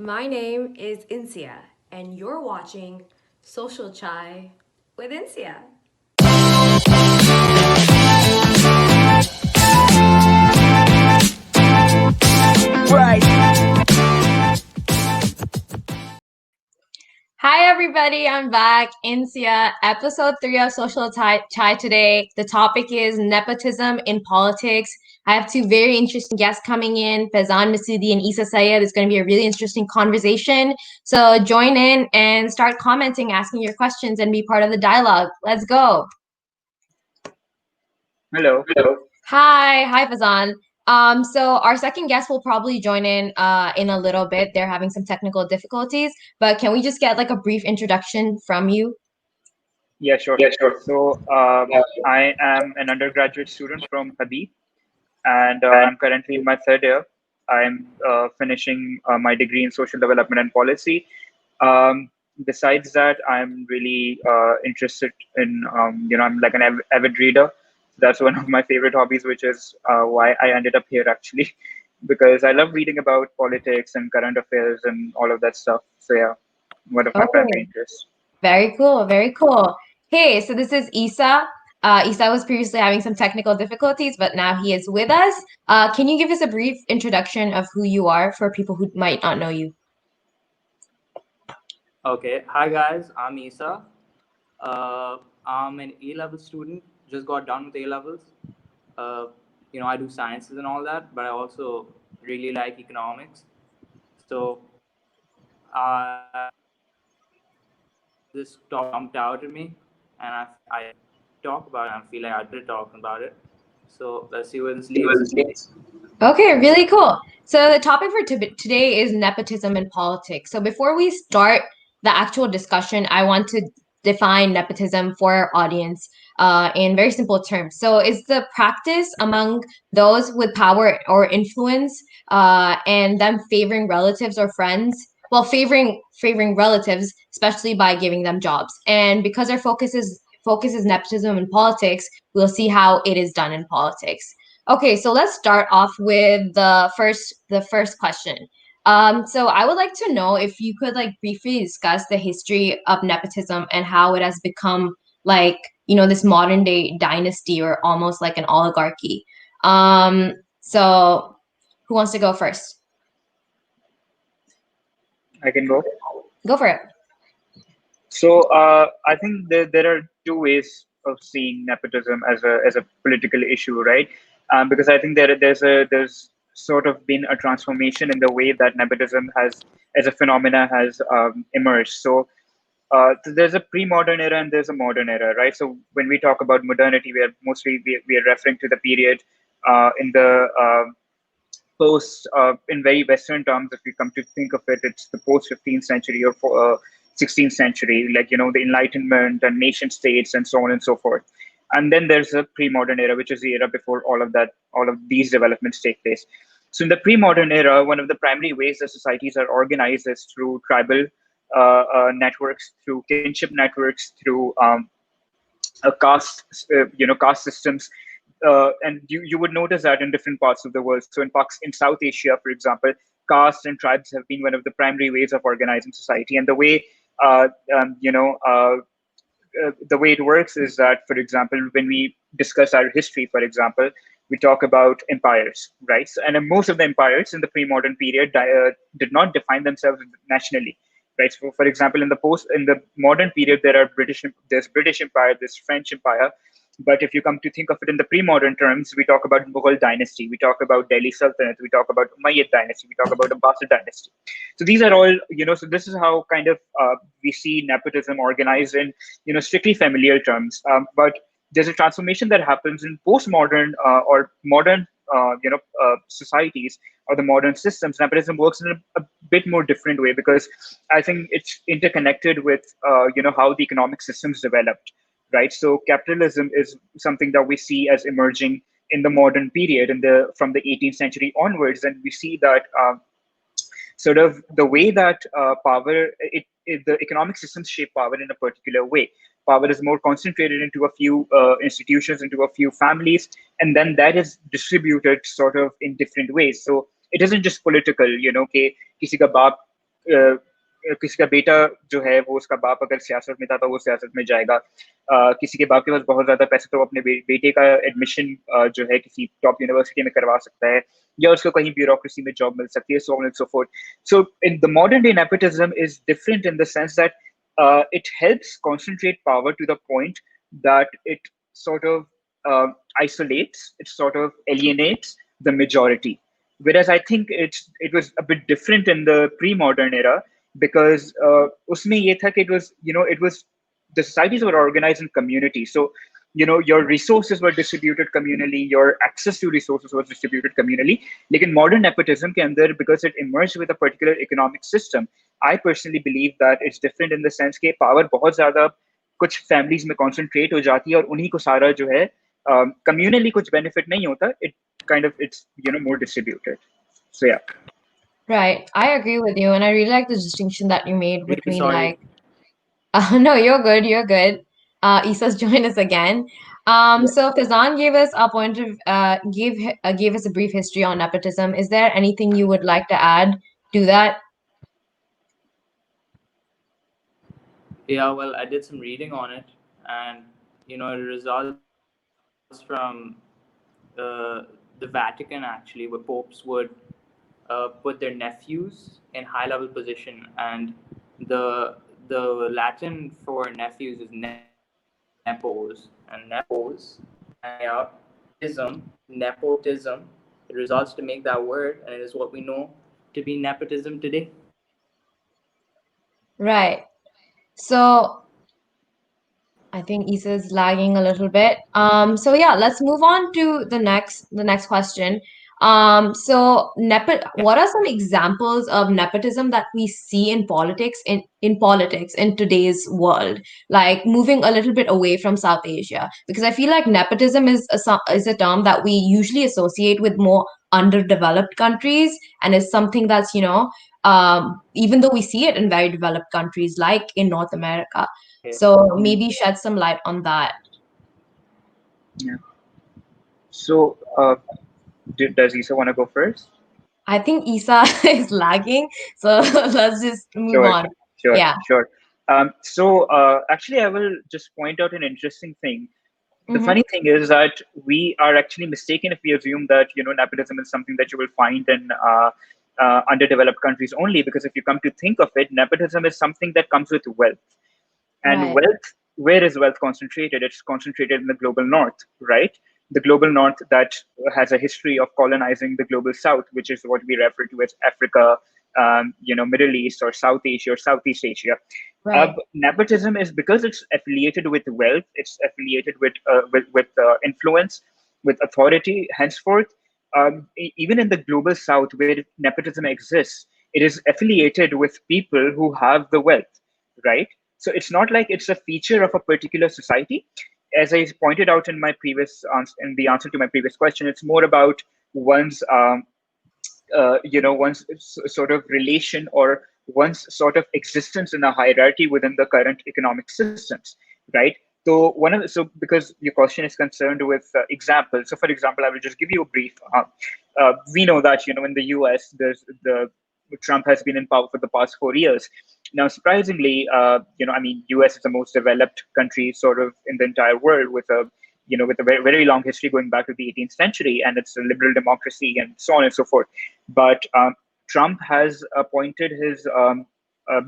My name is Ensiyah, and you're watching Social Chai with Ensiyah. Right. Hi, everybody. I'm back. Ensiyah, episode 3 of Social Chai today. The topic is nepotism in politics. I have two very interesting guests coming in, Faizan Masoodi and Issa Sayed. It's going to be a really interesting conversation. So join in and start commenting, asking your questions, and be part of the dialogue. Let's go. Hello. Hi, Faizan. So our second guest will probably join in a little bit. They're having some technical difficulties, but can we just get like a brief introduction from you? Yeah, sure. So, I am an undergraduate student from Habib, and I'm currently in my third year. I'm finishing my degree in social development and policy. Um, Besides that, I'm really interested in, I'm like an avid reader. That's one of my favorite hobbies, which is why I ended up here actually, because I love reading about politics and current affairs and all of that stuff. So, yeah, one of my primary Okay. interests. Very cool, very cool. Hey, so this is Issa. Issa was previously having some technical difficulties, but now he is with us. Can you give us a brief introduction of who you are for people who might not know you? Okay, hi guys, I'm Isa. I'm an A-level student, just got done with A-levels. Uh, I do sciences and all that, but I also really like economics. So I this talk jumped out at me, and I talk about it and I feel like I did talk about it. So let's see where this leads. Okay, really cool. So the topic for today is nepotism in politics. So before we start the actual discussion, I want to define nepotism for our audience in very simple terms. So it's the practice among those with power or influence and them favoring relatives or friends. Well, favoring relatives, especially by giving them jobs. And because our focus is nepotism in politics, we'll see how it is done in politics. Okay, so let's start off with the first question. So I would like to know if you could like briefly discuss the history of nepotism and how it has become like, this modern day dynasty or almost like an oligarchy. So who wants to go first? I can go. Go for it. So I think there are two ways of seeing nepotism as a political issue, right? Because I think there's sort of been a transformation in the way that nepotism has as a phenomena has emerged. So there's a pre-modern era and there's a modern era, right? So when we talk about modernity, we are referring to the period in the post in very Western terms. If we come to think of it, it's the post 15th century or 16th century, like the Enlightenment and nation states and so on and so forth. And then there's a pre-modern era, which is the era before all of these developments take place. So in the pre-modern era, one of the primary ways that societies are organized is through tribal networks, through kinship networks, through caste systems, and you would notice that in different parts of the world. So in South Asia, for example, castes and tribes have been one of the primary ways of organizing society. And uh, um, you know uh, the way it works is that, for example, when we discuss our history, for example, we talk about empires, right? So, and most of the empires in the pre-modern period did not define themselves nationally, right? So, for example, in the modern period, there's British Empire, there's French Empire, but if you come to think of it in the pre-modern terms, we talk about Mughal dynasty, we talk about Delhi Sultanate, we talk about Umayyad dynasty, we talk about Abbasid dynasty. So these are all, so this is how kind of we see nepotism organized in, strictly familiar terms. But there's a transformation that happens in postmodern or modern, societies or the modern systems. Nepotism works in a bit more different way because I think it's interconnected with, how the economic systems developed, right? So capitalism is something that we see as emerging in the modern period, from the 18th century onwards, and we see that. Sort of the way that the economic systems shape power in a particular way. Power is more concentrated into a few institutions, into a few families, and then that is distributed sort of in different ways. So it isn't just political, कि किसी का बाप किसी का बेटा जो है वो उसका बाप अगर सियासत में था तो वो सियासत में जाएगा, किसी के बाप के पास बहुत ज्यादा पैसे तो वो अपने बेटे का एडमिशन जो है किसी टॉप यूनिवर्सिटी में करवा सकता है, या उसको कहीं ब्यूरोक्रेसी में जॉब मिल सकती है, so on and so forth. So in the modern day, nepotism is different in the sense that it helps concentrate power to the point that it sort of isolates, it sort of alienates the majority. Whereas I think it was a bit different in the pre-modern era, because usme ye tha ki it was the societies were organized in community. So your resources were distributed communally, your access to resources was distributed communally. Lekin modern nepotism ke andar, because it emerged with a particular economic system, I personally believe that it's different in the sense के power बहुत ज़्यादा कुछ families में concentrate हो जाती है और उन्हीं को सारा जो है communally कुछ benefit नहीं होता. It's more distributed. So yeah. Right. I agree with you, and I really like the distinction that you made Really between sorry. like no, you're good, you're good. Isa's joined us again. So Fazan gave us a point of gave us a brief history on nepotism. Is there anything you would like to add to that? Yeah, well, I did some reading on it, and it results from the Vatican, actually, where popes would put their nephews in high-level position, and the Latin for nephews is nepos, and nepos, and yeah, nepotism. It results to make that word, and it is what we know to be nepotism today. Right. So I think Isa's lagging a little bit. So yeah, let's move on to the next question. What are some examples of nepotism that we see in politics in today's world? Like moving a little bit away from South Asia, because I feel like nepotism is a term that we usually associate with more underdeveloped countries, and is something that's even though we see it in very developed countries like in North America. So maybe shed some light on that. Yeah. So does Isa want to go first? I think Isa is lagging, so let's just move Sure, on. sure, Yeah. sure. So actually, I will just point out an interesting thing. The Mm-hmm. funny thing is that we are actually mistaken if we assume that nepotism is something that you will find in underdeveloped countries only, because if you come to think of it, nepotism is something that comes with wealth. And Right. wealth, where is wealth concentrated? It's concentrated in the global north, right? The global north that has a history of colonizing the global south, which is what we refer to as Africa, Middle East or South Asia or Southeast Asia. Right. Nepotism is because it's affiliated with wealth, it's affiliated with influence, with authority. Henceforth, even in the global south where nepotism exists, it is affiliated with people who have the wealth, right? So it's not like it's a feature of a particular society. As I pointed out in my previous answer, in the answer to my previous question, it's more about one's one's sort of relation or one's sort of existence in a hierarchy within the current economic systems, right? So because your question is concerned with examples. So for example, I will just give you a brief. We know that in the U.S. there's the Trump has been in power for the past 4 years. Now, surprisingly, U.S. is the most developed country sort of in the entire world with a very, very long history going back to the 18th century, and it's a liberal democracy and so on and so forth. But Trump has appointed his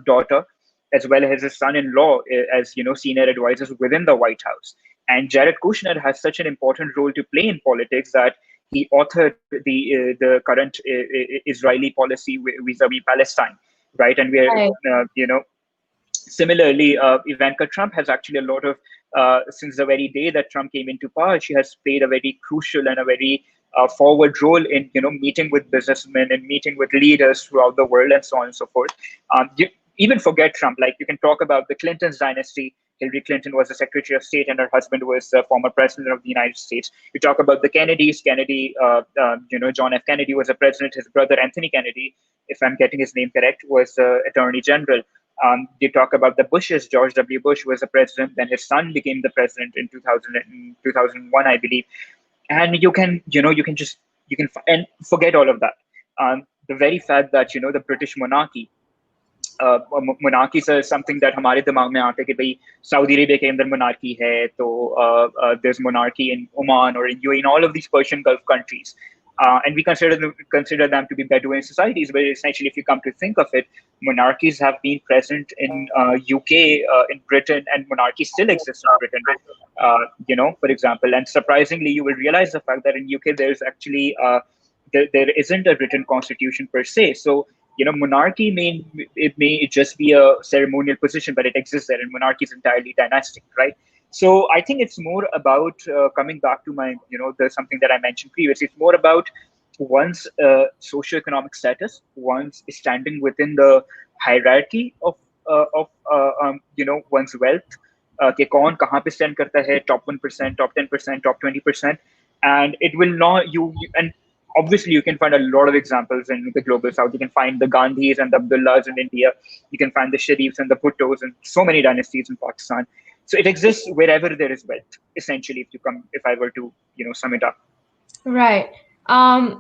daughter as well as his son-in-law as senior advisors within the White House. And Jared Kushner has such an important role to play in politics that he authored the current Israeli policy vis-a-vis Palestine, right? And we are, Right. Similarly, Ivanka Trump has actually a lot of, since the very day that Trump came into power, she has played a very crucial and a very forward role in, meeting with businessmen and meeting with leaders throughout the world and so on and so forth. You even forget Trump, like you can talk about the Clinton's dynasty. Hillary Clinton was the Secretary of State and her husband was the former president of the United States. You talk about the Kennedys, John F. Kennedy was a president. His brother, Anthony Kennedy, if I'm getting his name correct, was Attorney General. They talk about the Bushes. George W. Bush was the president, then his son became the president in 2001, I believe. And you can and forget all of that. The very fact that the British monarchy monarchies are something that हमारे दिमाग में आता है कि भाई Saudi Arabia के अंदर monarchy है, तो there's monarchy in Oman or in UAE, in all of these Persian Gulf countries. And we consider them to be Bedouin societies, but essentially, if you come to think of it, monarchies have been present in UK, in Britain, and monarchy still exists in Britain. For example, and surprisingly, you will realize the fact that in UK there's actually there isn't a written constitution per se. So monarchy may just be a ceremonial position, but it exists there, and monarchy is entirely dynastic, right? So I think it's more about coming back to my, there's something that I mentioned previously. It's more about one's socioeconomic status, one's standing within the hierarchy of one's wealth. कि कौन कहाँ पे stand करता है, top 1%, top 10%, top 20%, and it will not and obviously you can find a lot of examples in the global south. You can find the Gandhis and the Abdullahs in India. You can find the Sharifs and the Bhuttos and so many dynasties in Pakistan. So it exists wherever there is wealth, essentially, if I were to, sum it up. Right.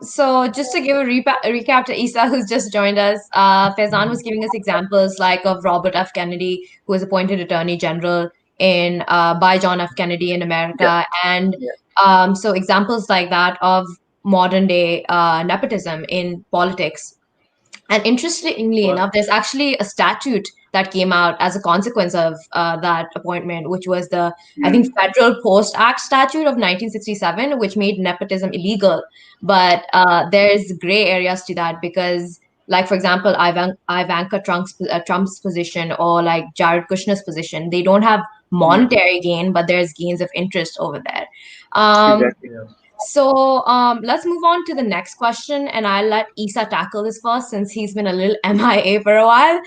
So just to give a recap to Isa, who's just joined us, Faizan was giving us examples like of Robert F. Kennedy, who was appointed Attorney General by John F. Kennedy in America. And so examples like that of modern day nepotism in politics. And interestingly enough, there's actually a statute that came out as a consequence of that appointment, which was the, I think, Federal Post Act statute of 1967, which made nepotism illegal. But there's gray areas to that because, like, for example, Ivanka Trump's position or like Jared Kushner's position, they don't have monetary gain, but there's gains of interest over there. Exactly. So let's move on to the next question, and I'll let Isa tackle this first since he's been a little MIA for a while.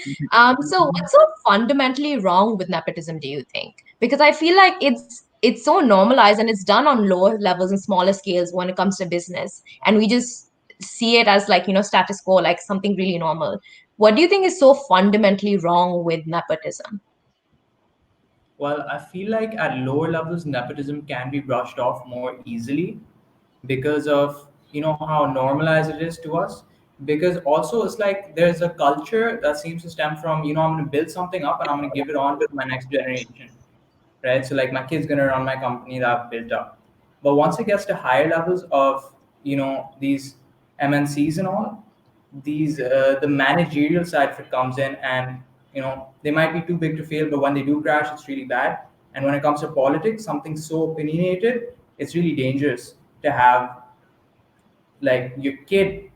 So what's so fundamentally wrong with nepotism, do you think? Because I feel like it's so normalized and it's done on lower levels and smaller scales when it comes to business, and we just see it as like status quo, like something really normal. What do you think is so fundamentally wrong with nepotism? Well, I feel like at lower levels, nepotism can be brushed off more easily because of how normalized it is to us. Because also it's like there's a culture that seems to stem from I'm going to build something up and I'm going to give it on to my next generation, right? So like my kid's going to run my company that I've built up. But once it gets to higher levels of these MNCs and all, these the managerial side of it comes in, and they might be too big to fail, but when they do crash, it's really bad. And when it comes to politics, something so opinionated, it's really dangerous to have like your kid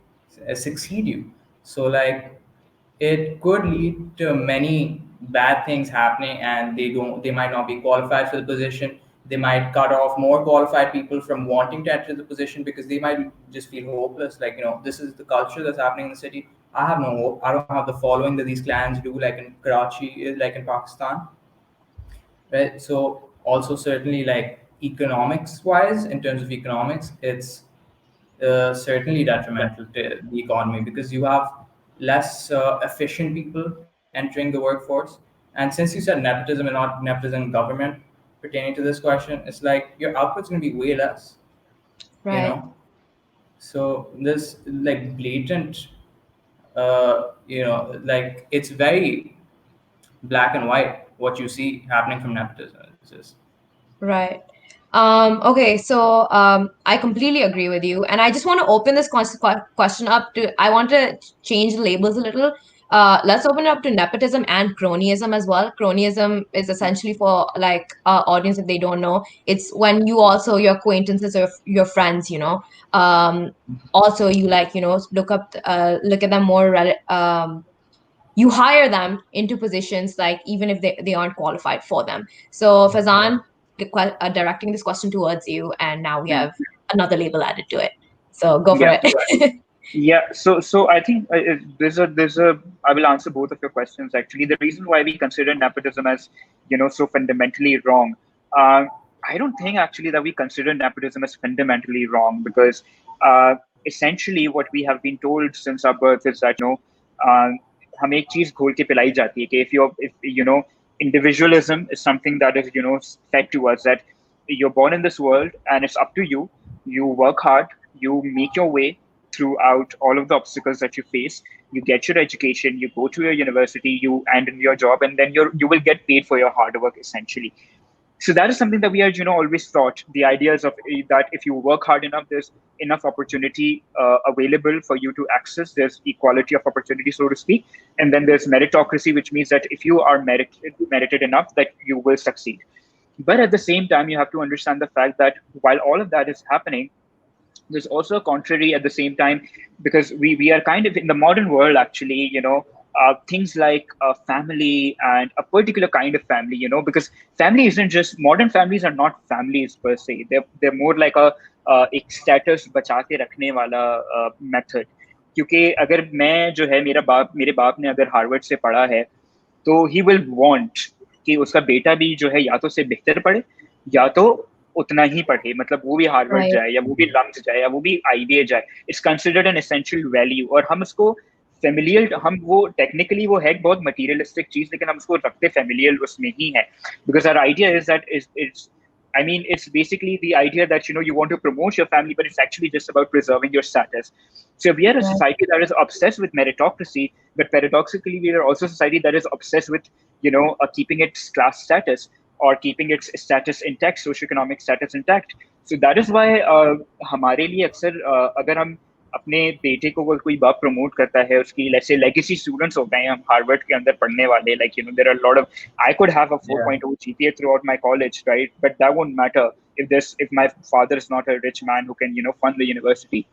succeed you. So like it could lead to many bad things happening, and they might not be qualified for the position. They might cut off more qualified people from wanting to enter the position because they might just feel hopeless. Like this is the culture that's happening in the city. I have no hope. I don't have the following that these clans do, like in Karachi, like in Pakistan, right? So also certainly like economics wise, in terms of economics, it's certainly detrimental to the economy because you have less efficient people entering the workforce. And since you said nepotism and not nepotism government pertaining to this question, it's like your output's going to be way less, Right. So this like blatant, like it's very black and white what you see happening from nepotism. It's just Right. Okay, so I completely agree with you, and I just want to open this question up to. I want to change the labels a little. Let's open it up to nepotism and cronyism as well. Cronyism is essentially for like audience if they don't know. It's when you also your acquaintances or your friends, also you like look at them more. You hire them into positions like even if they aren't qualified for them. So Fazan, directing this question towards you, and now we have another label added to it. So go for Yeah. it. Yeah, so I think I will answer both of your questions actually. The reason why we consider nepotism as so fundamentally wrong, I don't think actually that we consider nepotism as fundamentally wrong because essentially what we have been told since our birth is that हमें एक चीज घोल के पिलाई जाती है कि if individualism is something that is fed to us, that you're born in this world and it's up to you. You work hard, you make your way throughout all of the obstacles that you face. You get your education, you go to your university, you and in your job, and then you will get paid for your hard work essentially. So that is something that we are always taught. The ideas of that if you work hard enough, there's enough opportunity available for you to access. There's equality of opportunity, so to speak, and then there's meritocracy, which means that if you are merited enough, that you will succeed. But at the same time, you have to understand the fact that while all of that is happening, there's also a contrary at the same time, because we are kind of in the modern world actually, things like family and a particular kind of family, because family isn't just, modern families are not families per se. They're more like एक status बचा के रखने वाला method. क्योंकि अगर मैं जो है मेरे बाप ने अगर हार्वर्ड से पढ़ा है, तो ही विल वांट कि उसका बेटा भी जो है या तो से बेहतर पढ़े या तो उतना ही पढ़े, मतलब वो भी हार्वर्ड जाए या वो भी लम्स जाए या वो भी आईबीए जाए. It's considered an essential value, और हम उसको फेमिलियल, हम वो टेक्निकली वो है बहुत मटीरियलिस्टिक चीज, लेकिन हम उसको रखते फेमिलियल उसमें ही है, because our idea is that it's I mean, it's basically the idea that you want to promote your family, but it's actually just about preserving your status. So we are a society that is obsessed with meritocracy, but paradoxically, we are also a society that is obsessed with keeping its class status or keeping its status intact, socioeconomic status intact. So that is why हमारे लिए अक्सर अगर हम अपने बेटे को कोई बाप प्रमोट करता है, उसकी let's say legacy students हो गए हैं हम हार्वर्ड के अंदर पढ़ने वाले, like there are a lot of, I could have a 4.0 GPA throughout my college, right? But that won't matter if my father is not a rich man who can fund the university.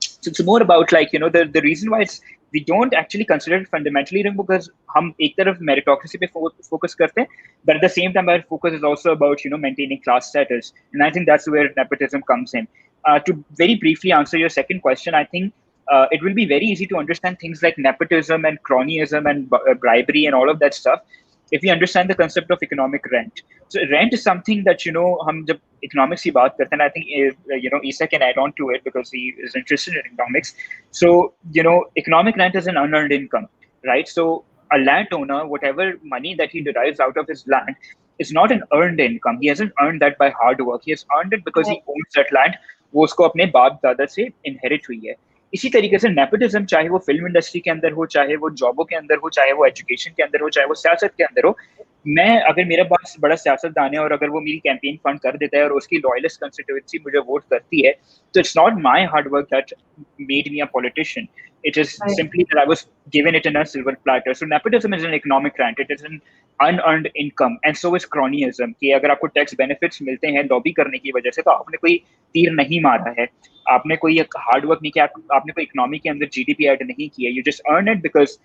So it's more about like the reason why we don't actually consider it fundamentally wrong, because हम एक तरफ meritocracy पे focus करते हैं, but at the same time our focus is also about maintaining class status, and I think that's where nepotism comes in. To very briefly answer your second question, I think it will be very easy to understand things like nepotism and cronyism and bribery and all of that stuff if we understand the concept of economic rent. So rent is something that हम जब economics की बात करते हैं, I think Ensiyah can add on to it because he is interested in economics. So economic rent is an unearned income, right? So a landowner, whatever money that he derives out of his land, is not an earned income. He hasn't earned that by hard work. He has earned it because he owns that land. वो उसको अपने बाप दादा से inherit हुई है. इसी तरीके से नेपोटिज्म, चाहे वो फिल्म इंडस्ट्री के अंदर हो, चाहे वो जॉबों के अंदर हो, चाहे वो एजुकेशन के अंदर हो, चाहे वो सियासत के अंदर हो, मैं अगर मेरा बॉस बड़ा सियासतदान है और अगर वो मेरी कैंपेन फंड कर देता है और उसकी लॉयलिस्ट कंस्टिट्यूएंसी मुझे वोट करती है, तो it's not my hard work that made me a politician. It is simply that I was given it in a silver platter. So nepotism is an economic grant. It is an unearned income, and so is cronyism. कि अगर आपको tax benefits मिलते हैं lobby करने की वजह से, तो आपने कोई तीर नहीं मारा है, आपने कोई हार्ड वर्क नहीं किया, आपने कोई इकोनॉमी के अंदर जीडीपी ऐड नहीं किया. You just earn it because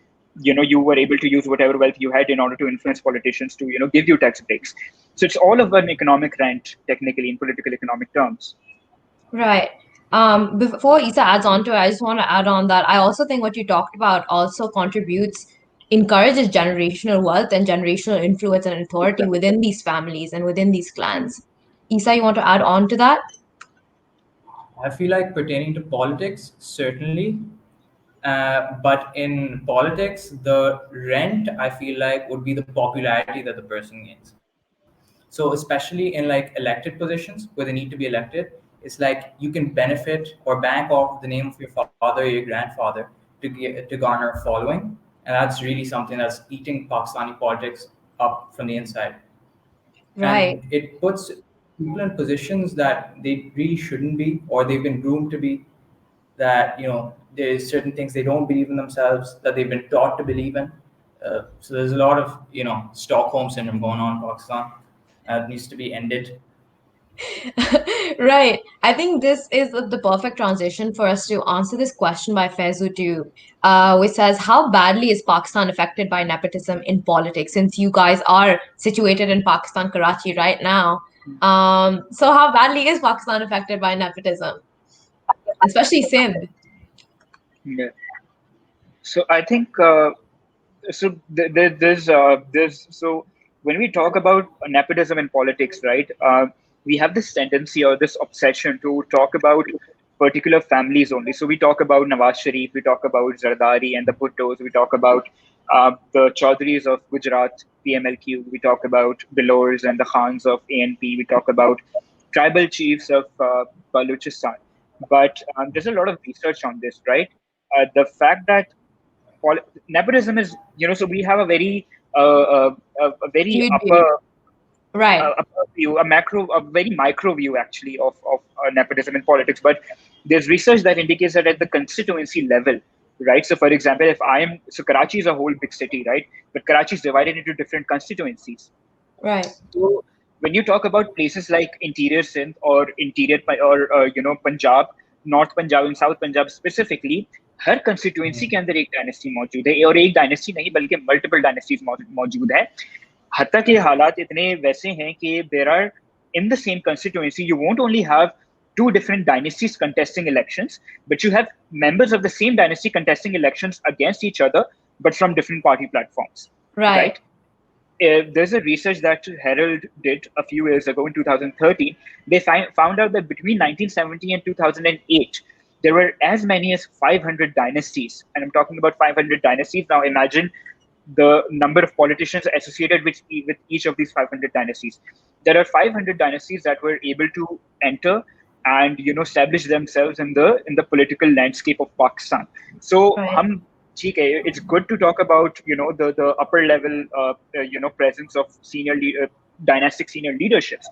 you were able to use whatever wealth you had in order to influence politicians to give you tax breaks. So it's all of an economic rent, technically, in political economic terms. Right. Before Isa adds on to it, I just want to add on that I also think what you talked about also encourages generational wealth and generational influence and authority within these families and within these clans. Isa, you want to add on to that? I feel like pertaining to politics, certainly. But in politics, the rent, I feel like, would be the popularity that the person gains. So especially in like elected positions where they need to be elected, it's like you can benefit or bank off the name of your father or your grandfather to garner a following. And that's really something that's eating Pakistani politics up from the inside. Right. And it puts people in positions that they really shouldn't be, or they've been groomed to be, that there's certain things they don't believe in themselves that they've been taught to believe in. So there's a lot of Stockholm syndrome going on in Pakistan. It needs to be ended. Right. I think this is the perfect transition for us to answer this question by Faizu too, which says, how badly is Pakistan affected by nepotism in politics? Since you guys are situated in Pakistan, Karachi right now. So how badly is Pakistan affected by nepotism? Especially Sindh. Yeah. So I think so when we talk about nepotism in politics, right? We have this tendency or this obsession to talk about particular families only. So we talk about Nawaz Sharif, we talk about Zardari and the Bhuttos, we talk about the Chaudhrys of Gujarat, PMLQ, we talk about Bilors and the Khans of ANP, we talk about tribal chiefs of Baluchistan. but there's a lot of research on this, right? The fact that nepotism is, so we have a very a very Skewed upper view. Right. view, a very micro view actually of nepotism in politics. But there's research that indicates that at the constituency level, right? So, for example, so Karachi is a whole big city, right? But Karachi is divided into different constituencies. Right. So when you talk about places like interior Sindh or Punjab, North Punjab and South Punjab specifically, her constituency के अंदर एक dynasty मौजूद है, और एक dynasty नहीं बल्कि multiple dynasties मौजूद है. हत्ता के हालात इतने वैसे हैं कि there are in the same constituency you won't only have two different dynasties contesting elections, but you have members of the same dynasty contesting elections against each other, but from different party platforms. Right? There's a research that Herald did a few years ago in 2013. They found out that between 1970 and 2008, there were as many as 500 dynasties. And I'm talking about 500 dynasties. Now imagine the number of politicians associated with each of these 500 dynasties. There are 500 dynasties that were able to enter and establish themselves in the political landscape of Pakistan. So it's good to talk about the upper level presence of dynastic senior leaderships,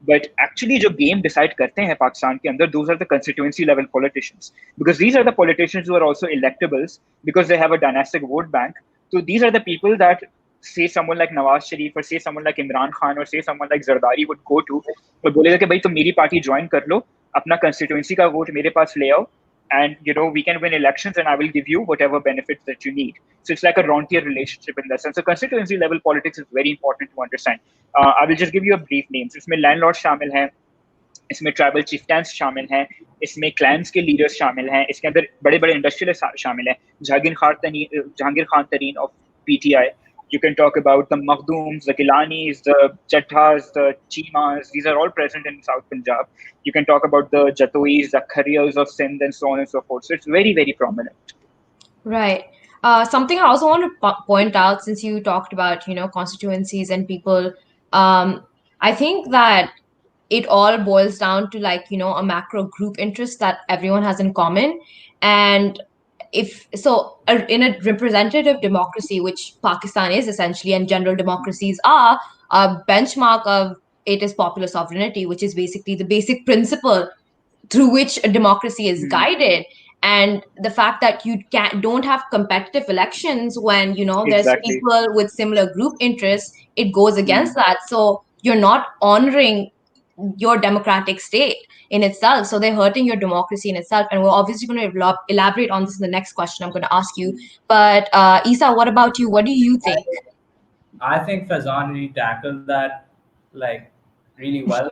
but actually जो game decide करते हैं पाकिस्तान के अंदर, those are the constituency level politicians, because these are the politicians who are also electables because they have a dynastic vote bank. So these are the people that say someone like Nawaz Sharif or say someone like Imran Khan or say someone like Zardari would go to और बोलेगा कि भाई तुम मेरी party join कर लो, अपना constituency का vote मेरे पास ले आओ, and we can win elections and I will give you whatever benefits that you need. So it's like a rentier relationship in that sense. So constituency level politics is very important to understand. I will just give you a brief names. इसमें landlords शामिल हैं, इसमें tribal चिफ्टैंस शामिल हैं, इसमें clans के leaders शामिल हैं, इसके अंदर बड़े बड़े इंडस्ट्रियलिस्ट शामिल हैं, Jahangir Khan Tareen of PTI. You can talk about the Makhdums, the Gilanis, the Chattas, the Chimas. These are all present in South Punjab. You can talk about the Jatois, the Khariyas of Sindh, and so on and so forth. So it's very, very prominent. Right. Something I also want to point out, since you talked about, constituencies and people, I think that it all boils down to a macro group interest that everyone has in common. And in a representative democracy, which Pakistan is essentially, and general democracies are, a benchmark of it is popular sovereignty, which is basically the basic principle through which a democracy is guided. And the fact that you don't have competitive elections when there's people with similar group interests, it goes against that. So you're not honoring your democratic state in itself. So they're hurting your democracy in itself. And we're obviously going to elaborate on this in the next question I'm going to ask you. But Isa, what about you? What do you think? I think Faizan really tackled that really well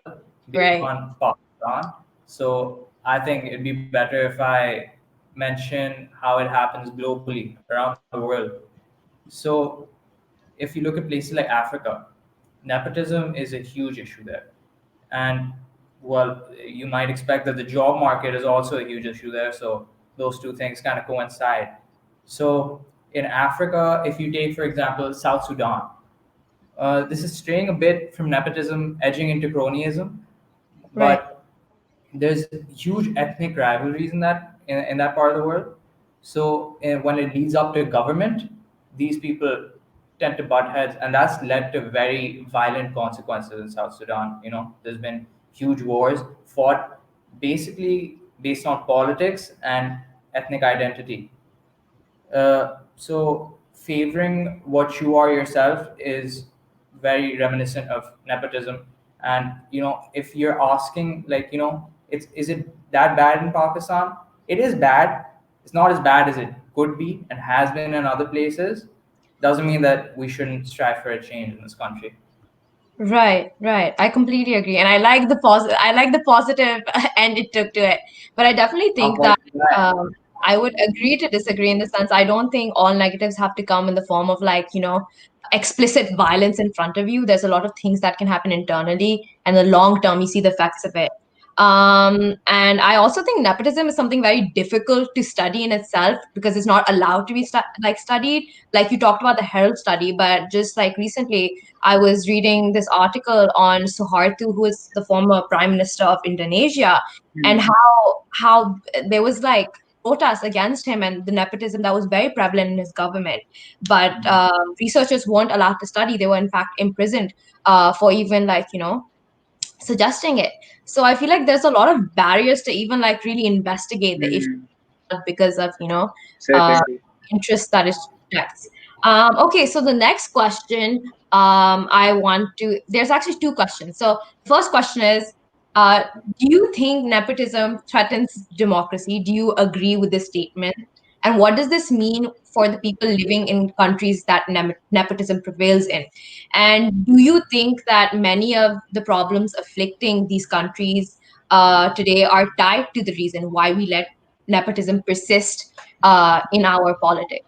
based on Pakistan. So I think it'd be better if I mention how it happens globally around the world. So if you look at places like Africa, nepotism is a huge issue there. And well, you might expect that the job market is also a huge issue there. So those two things kind of coincide. So in Africa, if you take, for example, South Sudan, this is straying a bit from nepotism, edging into cronyism, but there's huge ethnic rivalries in that part of the world. So when it leads up to government, these people tend to butt heads, and that's led to very violent consequences in South Sudan. There's been huge wars fought basically based on politics and ethnic identity. So favoring what you are yourself is very reminiscent of nepotism. And if you're asking is it that bad in Pakistan? It is bad. It's not as bad as it could be and has been in other places. Doesn't mean that we shouldn't strive for a change in this country. Right. I completely agree, and I like the positive end it took to it. But I definitely think that I would agree to disagree in the sense I don't think all negatives have to come in the form of explicit violence in front of you. There's a lot of things that can happen internally, and the long term you see the effects of it. And I also think nepotism is something very difficult to study in itself because it's not allowed to be studied. Like you talked about the Herald study, but just like recently, I was reading this article on Suharto, who is the former prime minister of Indonesia, and how there was like protests against him and the nepotism that was very prevalent in his government. But researchers weren't allowed to study; they were in fact imprisoned for even suggesting it. So I feel like there's a lot of barriers to even like really investigate the issue because of uh, Certainly. interest that it detects. Okay, so the next question, there's actually two questions. So the first question is, do you think nepotism threatens democracy? Do you agree with this statement? And what does this mean for the people living in countries that nepotism prevails in? And do you think that many of the problems afflicting these countries today are tied to the reason why we let nepotism persist in our politics?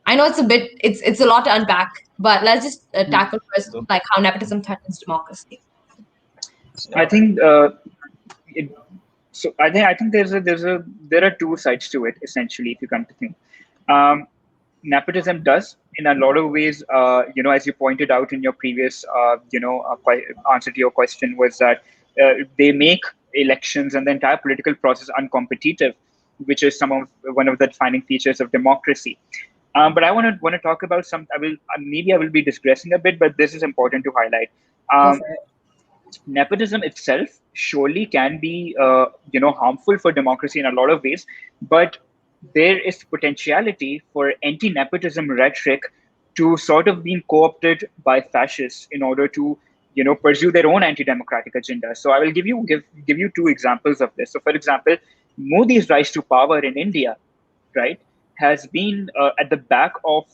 I know it's a lot to unpack, but let's just tackle first like how nepotism threatens democracy. I think it, I think there are two sides to it essentially. If you come to think, um, nepotism does in a lot of ways. As you pointed out in your previous answer to your question, was that they make elections and the entire political process uncompetitive, which is one of the defining features of democracy. But I want to talk about some. I will be digressing a bit, but this is important to highlight. Go Um, for it. Nepotism itself surely can be harmful for democracy in a lot of ways, but there is potentiality for anti-nepotism rhetoric to sort of being co-opted by fascists in order to pursue their own anti-democratic agenda. So I will give you two examples of this. So for example, Modi's rise to power in India, right, has been at the back of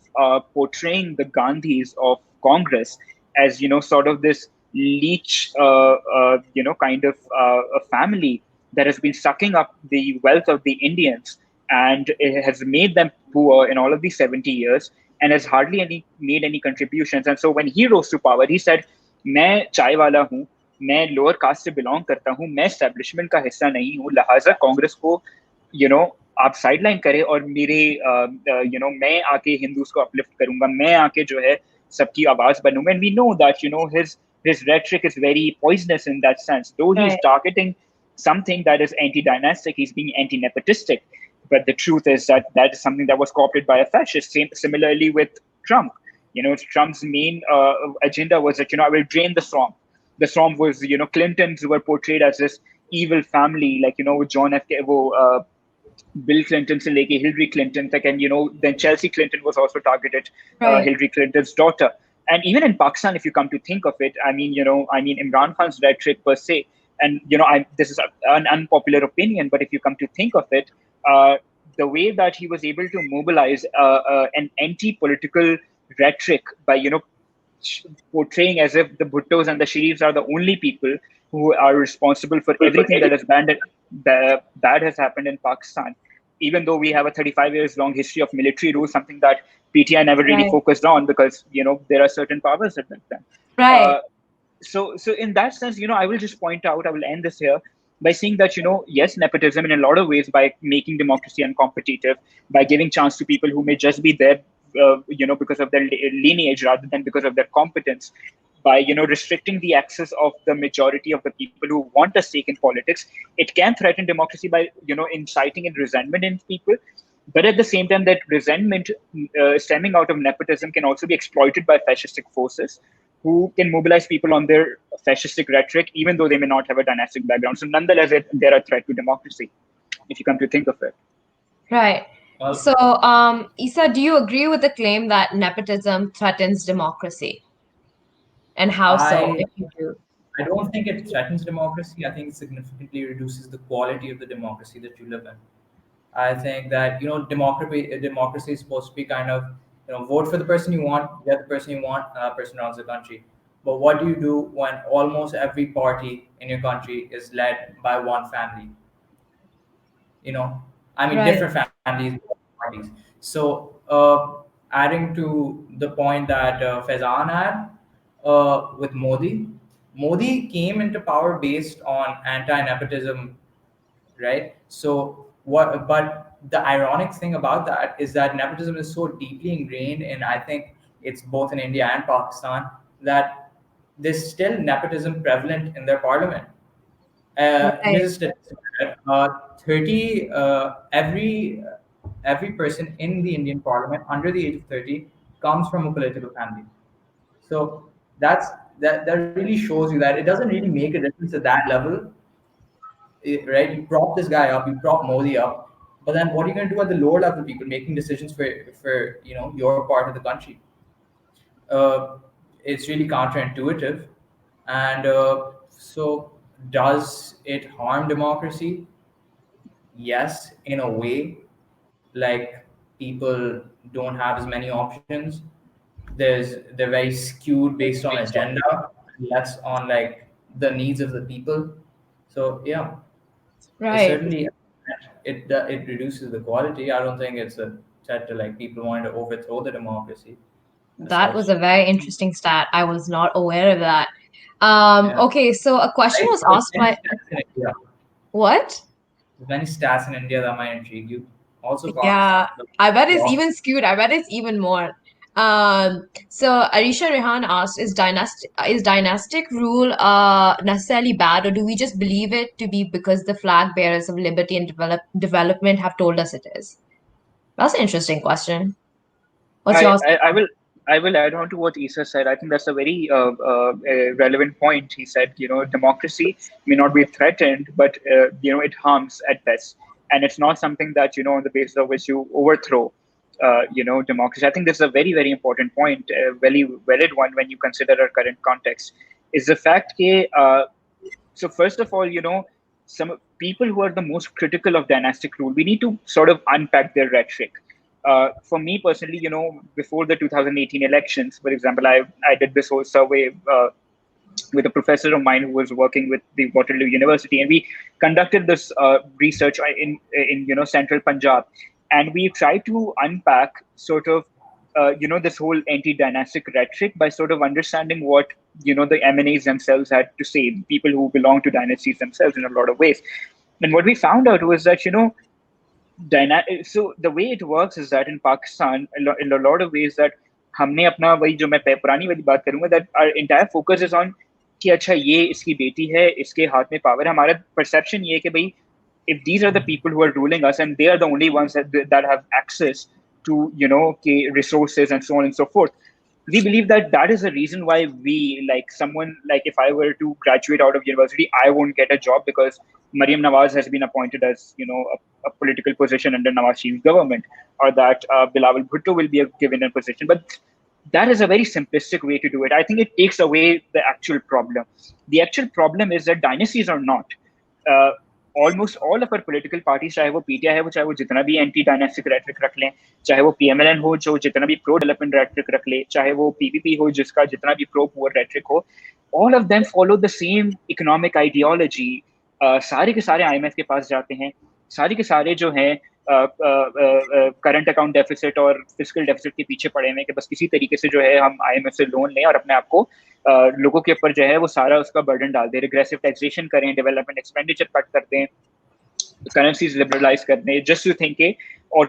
portraying the Gandhis of Congress as sort of this leech, kind of a family that has been sucking up the wealth of the Indians, and it has made them poor in all of these 70 years, and has hardly made any contributions. And so when he rose to power, he said, "मैं चाय वाला हूँ, मैं lower caste से belong करता हूँ, मैं establishment का हिस्सा नहीं हूँ, लिहाजा कांग्रेस को यू नो आप साइडलाइन करें और मेरे मैं आके हिंदूज को अपलिफ्ट करूंगा, मैं आके जो है सबकी आवाज बनूंगा." And we know that his rhetoric is very poisonous in that sense. Though he's Right. targeting something that is anti-dynastic, he's being anti-nepotistic. But the truth is that that is something that was co-opted by a fascist. Similarly with Trump, Trump's main agenda was that I will drain the swamp. The swamp was Clintons were portrayed as this evil family, like with John F. Bill Clinton se leke Hillary Clinton tak, and then Chelsea Clinton was also targeted, Right. Hillary Clinton's daughter. And even in Pakistan, if you come to think of it, Imran Khan's rhetoric per se, and this is an unpopular opinion, but if you come to think of it, the way that he was able to mobilize an anti-political rhetoric by portraying as if the Bhuttos and the Sharifs are the only people who are responsible for everything that is bad has happened in Pakistan. Even though we have a 35 years long history of military rule, something that PTI never really Right. focused on because there are certain powers that make them. Right. So in that sense, I will just point out, I will end this here by saying that, yes, nepotism in a lot of ways by making democracy uncompetitive, by giving chance to people who may just be there, because of their lineage rather than because of their competence, by, restricting the access of the majority of the people who want a stake in politics, it can threaten democracy by, inciting in resentment in people. But at the same time, that resentment stemming out of nepotism can also be exploited by fascistic forces who can mobilize people on their fascistic rhetoric, even though they may not have a dynastic background. So nonetheless, they're a threat to democracy, if you come to think of it. Right. Well, So, Isa, do you agree with the claim that nepotism threatens democracy? And how so, I if you do? I don't think it threatens democracy. I think it significantly reduces the quality of the democracy that you live in. I think that democracy is supposed to be kind of vote for the person you want, get the person you want, person runs the country. But what do you do when almost every party in your country is led by one family? I mean Right. different families, parties. So adding to the point that Faizan had with Modi, Modi came into power based on anti-nepotism, right? So what? But the ironic thing about that is that nepotism is so deeply ingrained in, I think it's both in India and Pakistan, that there's still nepotism prevalent in their parliament. Right. Here's a statistic: 30 every person in the Indian Parliament under the age of 30 comes from a political family. So that's that really shows you that it doesn't really make a difference at that level, right? You prop this guy up, you prop Modi up, but then what are you going to do at the lower level people making decisions for your part of the country? Uh, it's really counterintuitive, and so does it harm democracy? Yes, in a way. Like, people don't have as many options. They're very skewed based on agenda, less on like the needs of the people. So yeah, it Right. certainly it reduces the quality. I don't think it's a set to like people wanting to overthrow the democracy as That was such. a very interesting stat. I was not aware of that. Yeah, Okay, so a question right. was There's asked many by stats in India. what? There's many stats in India that might intrigue you. Also Pakistan. Yeah, I bet it's But even skewed. I bet it's even more. So Arisha Rehan asked, is dynastic rule necessarily bad, or do we just believe it to be because the flag bearers of liberty and development have told us it is? That's an interesting question. What's I, yours? I, I will I will add on to what Isa said. I think that's a very relevant point. He said, democracy may not be threatened, but it harms at best, and it's not something that on the basis of which you overthrow, democracy. I think this is a very very important point, a very valid one when you consider our current context. Is the fact that so first of all, some people who are the most critical of dynastic rule, we need to sort of unpack their rhetoric. For me personally, before the 2018 elections, for example, I did this whole survey with a professor of mine who was working with the Waterloo University, and we conducted this research in central Punjab, and we tried to unpack sort of this whole anti-dynastic rhetoric by sort of understanding what the MNAs themselves had to say, people who belong to dynasties themselves in a lot of ways. And what we found out was that so the way it works is that in Pakistan, in a lot of ways, that हमने अपना वही जो मैं पुरानी वाली बात करूंगा, that our entire focus is on कि अच्छा ये इसकी बेटी है, इसके हाथ में पावर है, हमारा perception ये है कि भाई if these are the people who are ruling us and they are the only ones that have access to resources and so on and so forth, we believe that is the reason why we, like, someone, like, if I were to graduate out of university, I won't get a job because Mariam Nawaz has been appointed as a political position under Nawaz Sharif's government, or that Bilawal Bhutto will be given a position. But that is a very simplistic way to do it. I think it takes away the actual problem. The actual problem is that dynasties are not. Uh, Almost all of our political parties, चाहे वो PTI है, वो चाहे वो जितना भी anti dynastic rhetoric रख लें, चाहे वो पीएमएलएन हो जो जितना भी प्रो डेवलपमेंट रेटरिक रख ले, चाहे वो पीपीपी हो जिसका जितना भी प्रो पुअर रेटरिक हो, all of them follow the same economic ideology. सारे के सारे आईएमएफ के पास जाते हैं, सारे के सारे जो हैं करंट अकाउंट डेफिसिट और फिस्कल डेफिसिट के पीछे पड़े हुए कि बस किसी तरीके से जो है हम आईएमएफ से लोन लें और अपने आप को लोगों के ऊपर जो है वो सारा उसका बर्डन डाल दें, रिग्रेसिव टैक्सेशन करें, डेवलपमेंट एक्सपेंडिचर कट कर दें, currencies liberalize karne, just to think or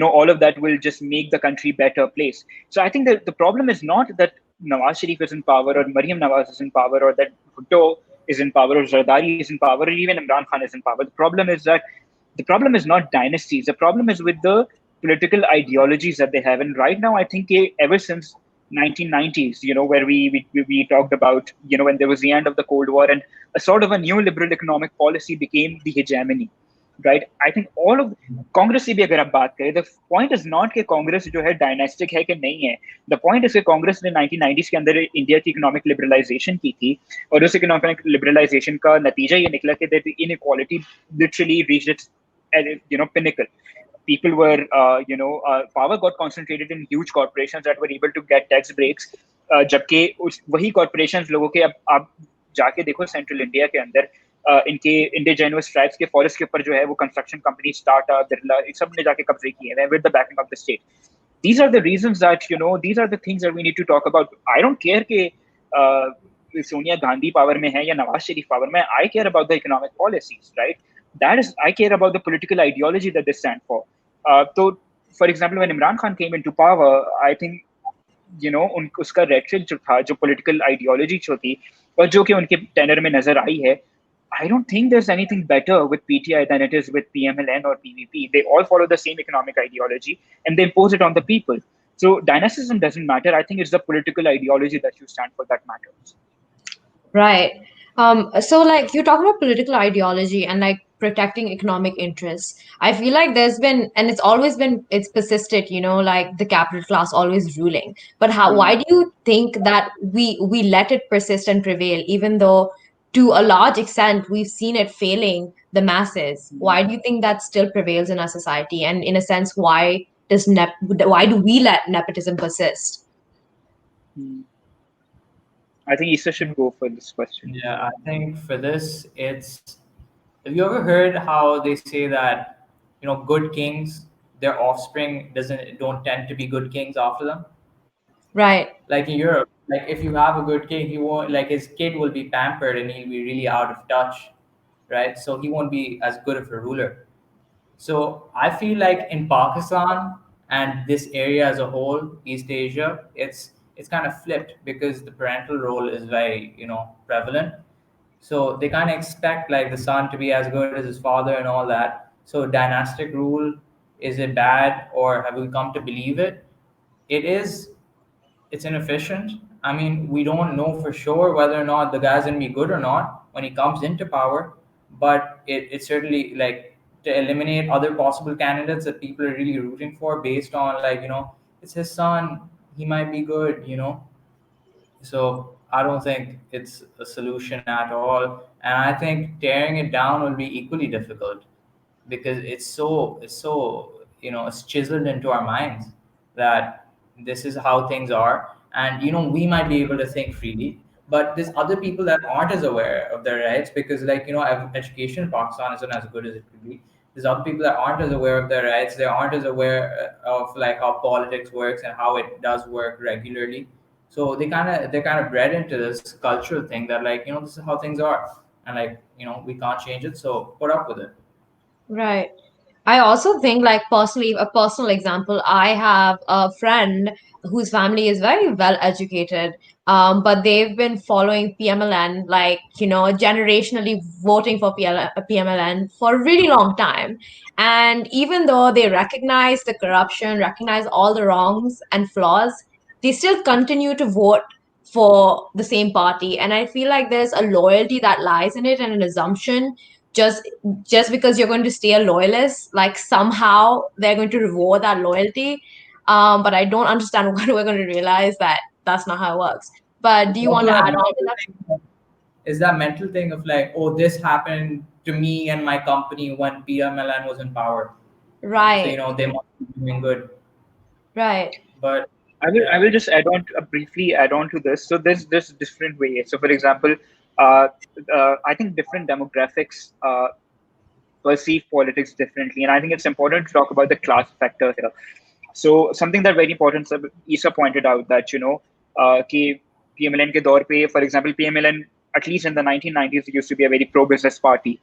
all of that will just make the country better place. So I think that the problem is not that Nawaz Sharif is in power or Mariam Nawaz is in power or that Bhutto is in power or Zardari is in power or even Imran Khan is in power. The problem is not dynasties. The problem is with the political ideologies that they have. And right now, I think ever since 1990s, where we talked about, when there was the end of the Cold War and a sort of a new liberal economic policy became the hegemony, right? I think all of Congress से भी अगर आप बात करें, the point is not कि कांग्रेस जो है dynastic है कि नहीं है. The point is कि कांग्रेस ने 1990s के अंदर इंडिया की इकोनॉमिक लिबरलाइजेशन की थी, और उस इकोनॉमिक लिबरलाइजेशन का नतीजा ये निकला कि that inequality literally reached its pinnacle. People were power got concentrated in huge corporations that were able to get tax breaks, जबकि वही corporations लोगों के अब जाके देखो सेंट्रल इंडिया के अंदर इनके इंडिजिनस ट्राइब्स के फॉरेस्ट के ऊपर जो है वो कंस्ट्रक्शन कंपनी टाटा बिरला सब ने जाके कब्जे किए हैं with the banking of the state. These are the reasons that these are the things that we need to talk about. I don't care कि सोनिया गांधी पावर में है या नवाज शरीफ पावर में, I care about the economic policies, right? I care about the political ideology that they stand for. So, for example, when Imran Khan came into power, I think उसका rhetoric जो था, जो political ideology जो थी और जो कि उनके टेनर में नजर आई है, I don't think there's anything better with PTI than it is with PMLN or PVP. They all follow the same economic ideology and they impose it on the people. So dynastism doesn't matter. I think it's the political ideology that you stand for that matters. Right. So like you talk about political ideology and like protecting economic interests. I feel like there's been, and it's always been, it's persisted, you know, like the capital class always ruling. But why do you think that we let it persist and prevail, even though to a large extent we've seen it failing the masses? Why do you think that still prevails in our society? And in a sense, why do we let nepotism persist? I think Issa should go for this question. Yeah, I think for this, it's. Have you ever heard how they say that, good kings, their offspring don't tend to be good kings after them? Right. Like in Europe, like if you have a good king, he won't, like his kid will be pampered and he'll be really out of touch, right? So he won't be as good of a ruler. So I feel like in Pakistan and this area as a whole, East Asia, it's kind of flipped because the parental role is very, prevalent. So they kind of expect like the son to be as good as his father and all that. So dynastic rule, is it bad or have we come to believe it? It is. It's inefficient. I mean, we don't know for sure whether or not the guy's gonna be good or not when he comes into power, but it certainly like to eliminate other possible candidates that people are really rooting for based on like, it's his son, he might be good, So I don't think it's a solution at all. And I think tearing it down will be equally difficult because it's so it's chiseled into our minds that this is how things are, and we might be able to think freely, but there's other people that aren't as aware of their rights because like education in Pakistan isn't as good as it could be. There's other people that aren't as aware of their rights. They aren't as aware of like how politics works and how it does work regularly. So they're kind of bred into this cultural thing that like this is how things are, and like we can't change it, so put up with it. Right. I also think, like, personally, a personal example, I have a friend whose family is very well educated, but they've been following PMLN, like, generationally voting for PMLN for a really long time. And even though they recognize the corruption, recognize all the wrongs and flaws, they still continue to vote for the same party. And I feel like there's a loyalty that lies in it and an assumption just because you're going to stay a loyalist, like somehow they're going to reward that loyalty. But I don't understand when we're going to realize that that's not how it works. But do you want Also to that add on to mental that? thing is that mental thing of like, oh, this happened to me and my company when PMLN was in power. So Right, they must be doing good. right, But I will yeah, just briefly add on to this. So there's different ways. So for example, I think different demographics perceive politics differently, and I think it's important to talk about the class factor here. So something that very important, Isa pointed out that कि PMLN के दौर पे, for example, PMLN at least in the 1990s used to be a very pro-business party.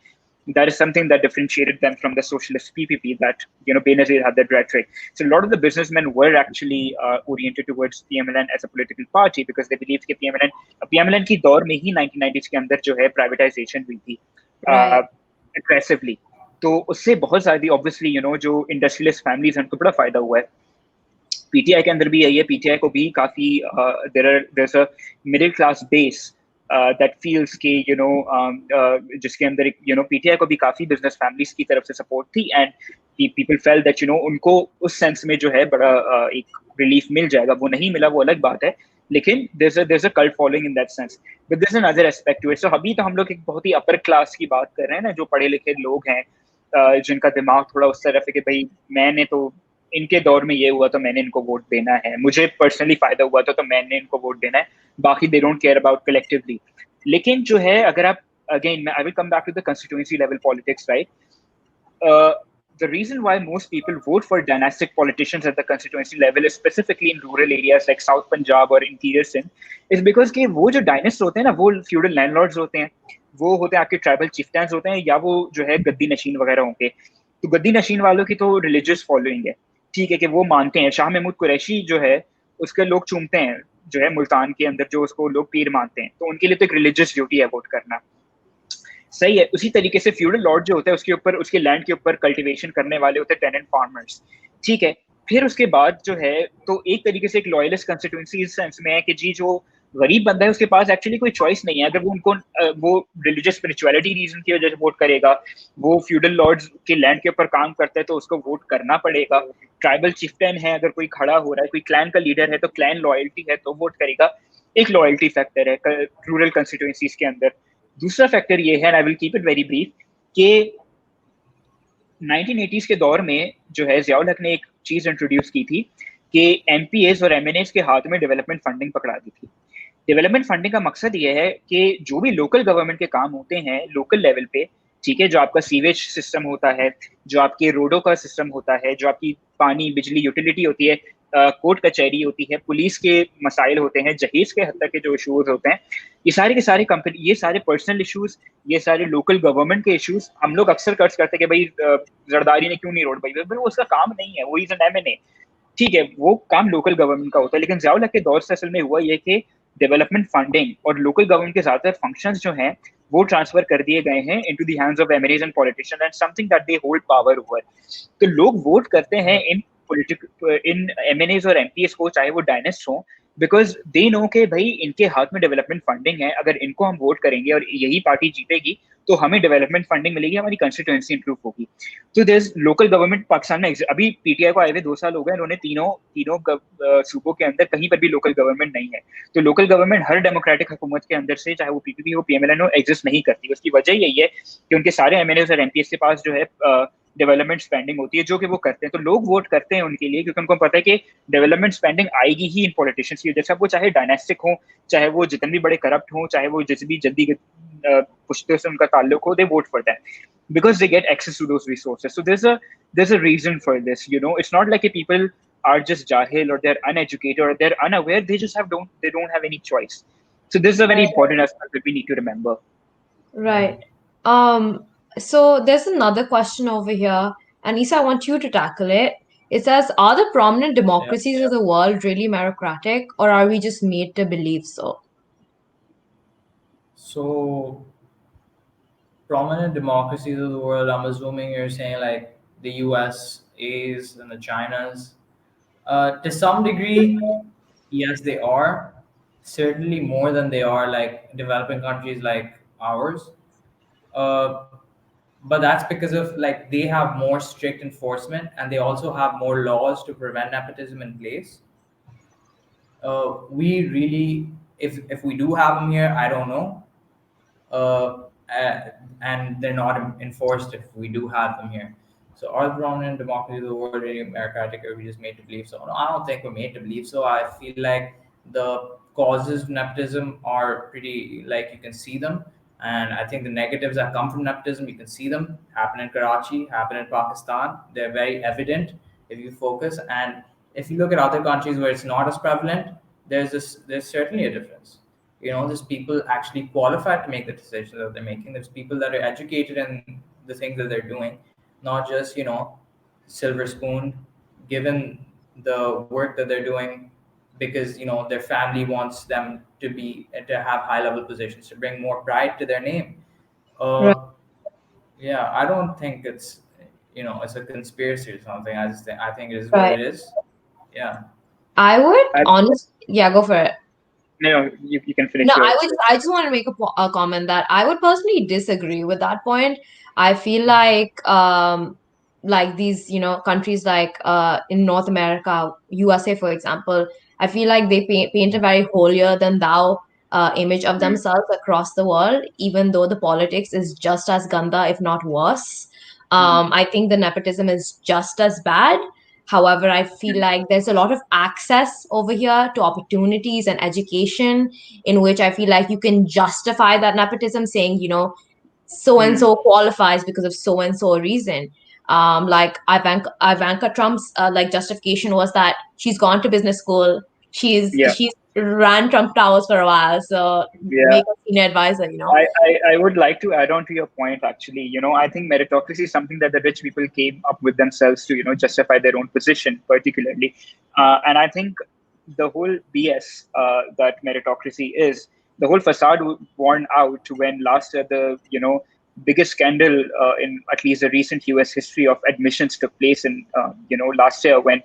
That is something that differentiated them from the socialist PPP that Benazir had that rhetoric. So a lot of the businessmen were actually oriented towards PMLN as a political party because they believed that PMLN की दौर में ही 1990s के अंदर जो है privatization हुई थी right, aggressively. तो उससे बहुत ज़्यादा obviously जो इंडस्ट्रियलिस्ट फैमिलीज हैं उनको बड़ा फायदा हुआ है. पीटीआई के अंदर भी यही है. पीटीआई को भी काफी there's a middle class base that feels कि जिसके अंदर पीटीआई को भी काफी बिजनेस फैमिलीज की तरफ से सपोर्ट थी एंड people felt that उनको उस सेंस में जो है बड़ा एक रिलीफ मिल जाएगा. वो नहीं मिला, वो अलग बात है, लेकिन there's a cult following in that sense. But there's another aspect to it. So अभी तो हम लोग एक बहुत ही अपर क्लास की बात कर रहे हैं ना, जो पढ़े लिखे लोग हैं जिनका दिमाग थोड़ा उस तरफ है कि भाई मैंने तो इनके दौर में ये हुआ तो मैंने इनको वोट देना है, मुझे पर्सनली फायदा हुआ तो मैंने इनको वोट देना है, बाकी they don't care about collectively. लेकिन जो है अगर आप again I will come back to the constituency level politics, right, the reason why most people vote for dynastic politicians at the constituency level, specifically in rural areas like South Punjab or interior Sindh, is because कि वो जो डायनेस्ट होते हैं ना, वो feudal landlords होते हैं, वो होते हैं आपके ट्राइबल चिफ्टैंस होते हैं, या वो जो है गद्दी नशीन वगैरह होंगे। तो गद्दी नशीन वालों की तो रिलीजियस फॉलोइंग है, ठीक है, कि वो मानते हैं शाह महमूद कुरैशी जो है उसके लोग चूमते हैं जो है मुल्तान के अंदर, जो उसको लोग पीर मानते हैं, तो उनके लिए तो एक रिलीजियस ड्यूटी है वोट करना। सही है। उसी तरीके से फ्यूडल लॉर्ड जो होता है उसके ऊपर, उसके लैंड के ऊपर कल्टीवेशन करने वाले होते हैं टेनेंट फार्मर्स, ठीक है। फिर उसके बाद जो है, तो एक तरीके से एक लॉयलिस्ट कंस्टिट्यूंसी इस सेंस में है कि जी जो गरीब बंदा है उसके पास एक्चुअली कोई चॉइस नहीं है, अगर वो उनको वो रिलीजियस स्पिरिचुअलिटी रीजन की वजह से वोट करेगा, वो फ्यूडल लॉर्ड्स के लैंड के ऊपर काम करता है तो उसको वोट करना पड़ेगा। ट्राइबल चिफ्टन है, अगर कोई खड़ा हो रहा है, कोई क्लैन का लीडर है तो क्लैन लॉयल्टी है तो वोट करेगा, एक लॉयल्टी फैक्टर है रूरल कंस्टिट्यूंसीज के अंदर। दूसरा फैक्टर ये है, I will keep it very brief, कि 1980s के दौर में जो है ज़ियाउल हक ने एक चीज इंट्रोड्यूस की थी कि एमपीएस और एमएनएस के हाथ में डेवलपमेंट फंडिंग पकड़ा दी थी। डेवलपमेंट फंडिंग का मकसद ये है कि जो भी लोकल गवर्नमेंट के काम होते हैं लोकल लेवल पे, ठीक है, जो आपका सीवेज सिस्टम होता है, जो आपके रोडों का सिस्टम होता है, जो आपकी पानी बिजली यूटिलिटी होती है, कोर्ट कचहरी होती है, पुलिस के मसाइल होते हैं, जहेज के हद तक के जो इशूज होते हैं, ये सारे के सारे कंपनी, ये सारे पर्सनल इशूज, ये सारे लोकल गवर्नमेंट के इशूज हम लोग अक्सर कर्ज करते हैं कि भाई जरदारी ने क्यों नहीं रोड बनाई, वो उसका काम नहीं है, वो इज एन एमएनए, ठीक है, वो काम लोकल गवर्नमेंट का होता है। लेकिन ज़ियाउल हक के दौर से असल में हुआ ये कि डेवलपमेंट फंडिंग और लोकल गवर्नमेंट के ज्यादातर फंक्शंस जो हैं वो ट्रांसफर कर दिए गए हैं into the hands of MNAs and politicians and something that they hold power over. तो लोग वोट करते हैं इन एमएनएज और एमपीएस को, चाहे वो डायनेस्ट हो, बिकॉज दे नो के भाई इनके हाथ में डेवलपमेंट फंडिंग है, अगर इनको हम वोट करेंगे और यही पार्टी जीतेगी तो हमें डेवलपमेंट फंडिंग मिलेगी, हमारी कंस्टिट्यूएंसी इंप्रूव होगी। तो देयर लोकल गवर्नमेंट पाकिस्तान में अभी पीटीआई को आए हुए 2 साल हो गए, उन्होंने तीनों तीनों सूबों के अंदर कहीं पर भी लोकल गवर्नमेंट नहीं है। तो लोकल गवर्नमेंट हर डेमोक्रेटिक हुकूमत के अंदर से, चाहे वो पीपीपी हो पीएमएलएन हो, एग्जिस्ट नहीं करती। उसकी वजह यही है कि उनके सारे एमएनएस और एमपीएस के पास जो है डेवलपमेंट स्पेंडिंग होती है, जो कि वो करते हैं। तो लोग वोट करते हैं उनके लिए क्योंकि उनको पता है कि डेवलपमेंट स्पेंडिंग आएगी ही इन पॉलिटिशियंस की वजह से, अब वो चाहे डायनेस्टिक हो, चाहे वो जितने भी बड़े करप्ट हो, चाहे वो जिस भी जद्दी पुश्तों से उनका ताल्लुक हो, they vote for that because they get access to those resources. So there's a reason for this, you know. It's not like people are just jahil or they're uneducated or they're unaware. They just don't have any choice. So this is a very important aspect that we need to remember. Right. So there's another question over here. Anisa, I want you to tackle it. It says, are the prominent democracies of the world really meritocratic, or are we just made to believe so? So, prominent democracies of the world, I'm assuming you're saying like the USAs and the Chinas. To some degree, yes, they are. Certainly more than they are like developing countries like ours. Uh, but that's because of like they have more strict enforcement and they also have more laws to prevent nepotism in place. We really, if we do have them here, I don't know. Uh, and they're not enforced if we do have them here. So are the prominent democracies of the world really meritocratic, or are we just made to believe so? No, I don't think we're made to believe so. I feel like the causes of nepotism are pretty, like you can see them. And I think the negatives that come from nepotism, you can see them happen in Karachi, happen in Pakistan. They're very evident if you focus. And if you look at other countries where it's not as prevalent, there's certainly a difference. You know, there's people actually qualified to make the decisions that they're making. There's people that are educated in the things that they're doing, not just, you know, silver spoon given the work that they're doing because, you know, their family wants them to have high level positions, to bring more pride to their name. Right. Yeah, I don't think it's, you know, it's a conspiracy or something. I think it is Right. what it is. Yeah. I would yeah, go for it. No, you can finish. No, yours. I just want to make a comment that I would personally disagree with that point. I feel like these, you know, countries like in North America, USA, for example, I feel like they paint a very holier than thou image of themselves across the world, even though the politics is just as ganda, if not worse. I think the nepotism is just as bad. However, I feel like there's a lot of access over here to opportunities and education in which I feel like you can justify that nepotism saying, you know, so and so qualifies because of so and so reason. Like Ivanka Trump's like justification was that she's gone to business school. Yeah. She's ran Trump Towers for a while, so Yeah. make a senior advisor, you know. I would like to add on to your point, actually. I think meritocracy is something that the rich people came up with themselves to, justify their own position, particularly. And I think the whole BS that meritocracy is, the whole facade worn out when last year the, biggest scandal in at least the recent US history of admissions took place in, last year when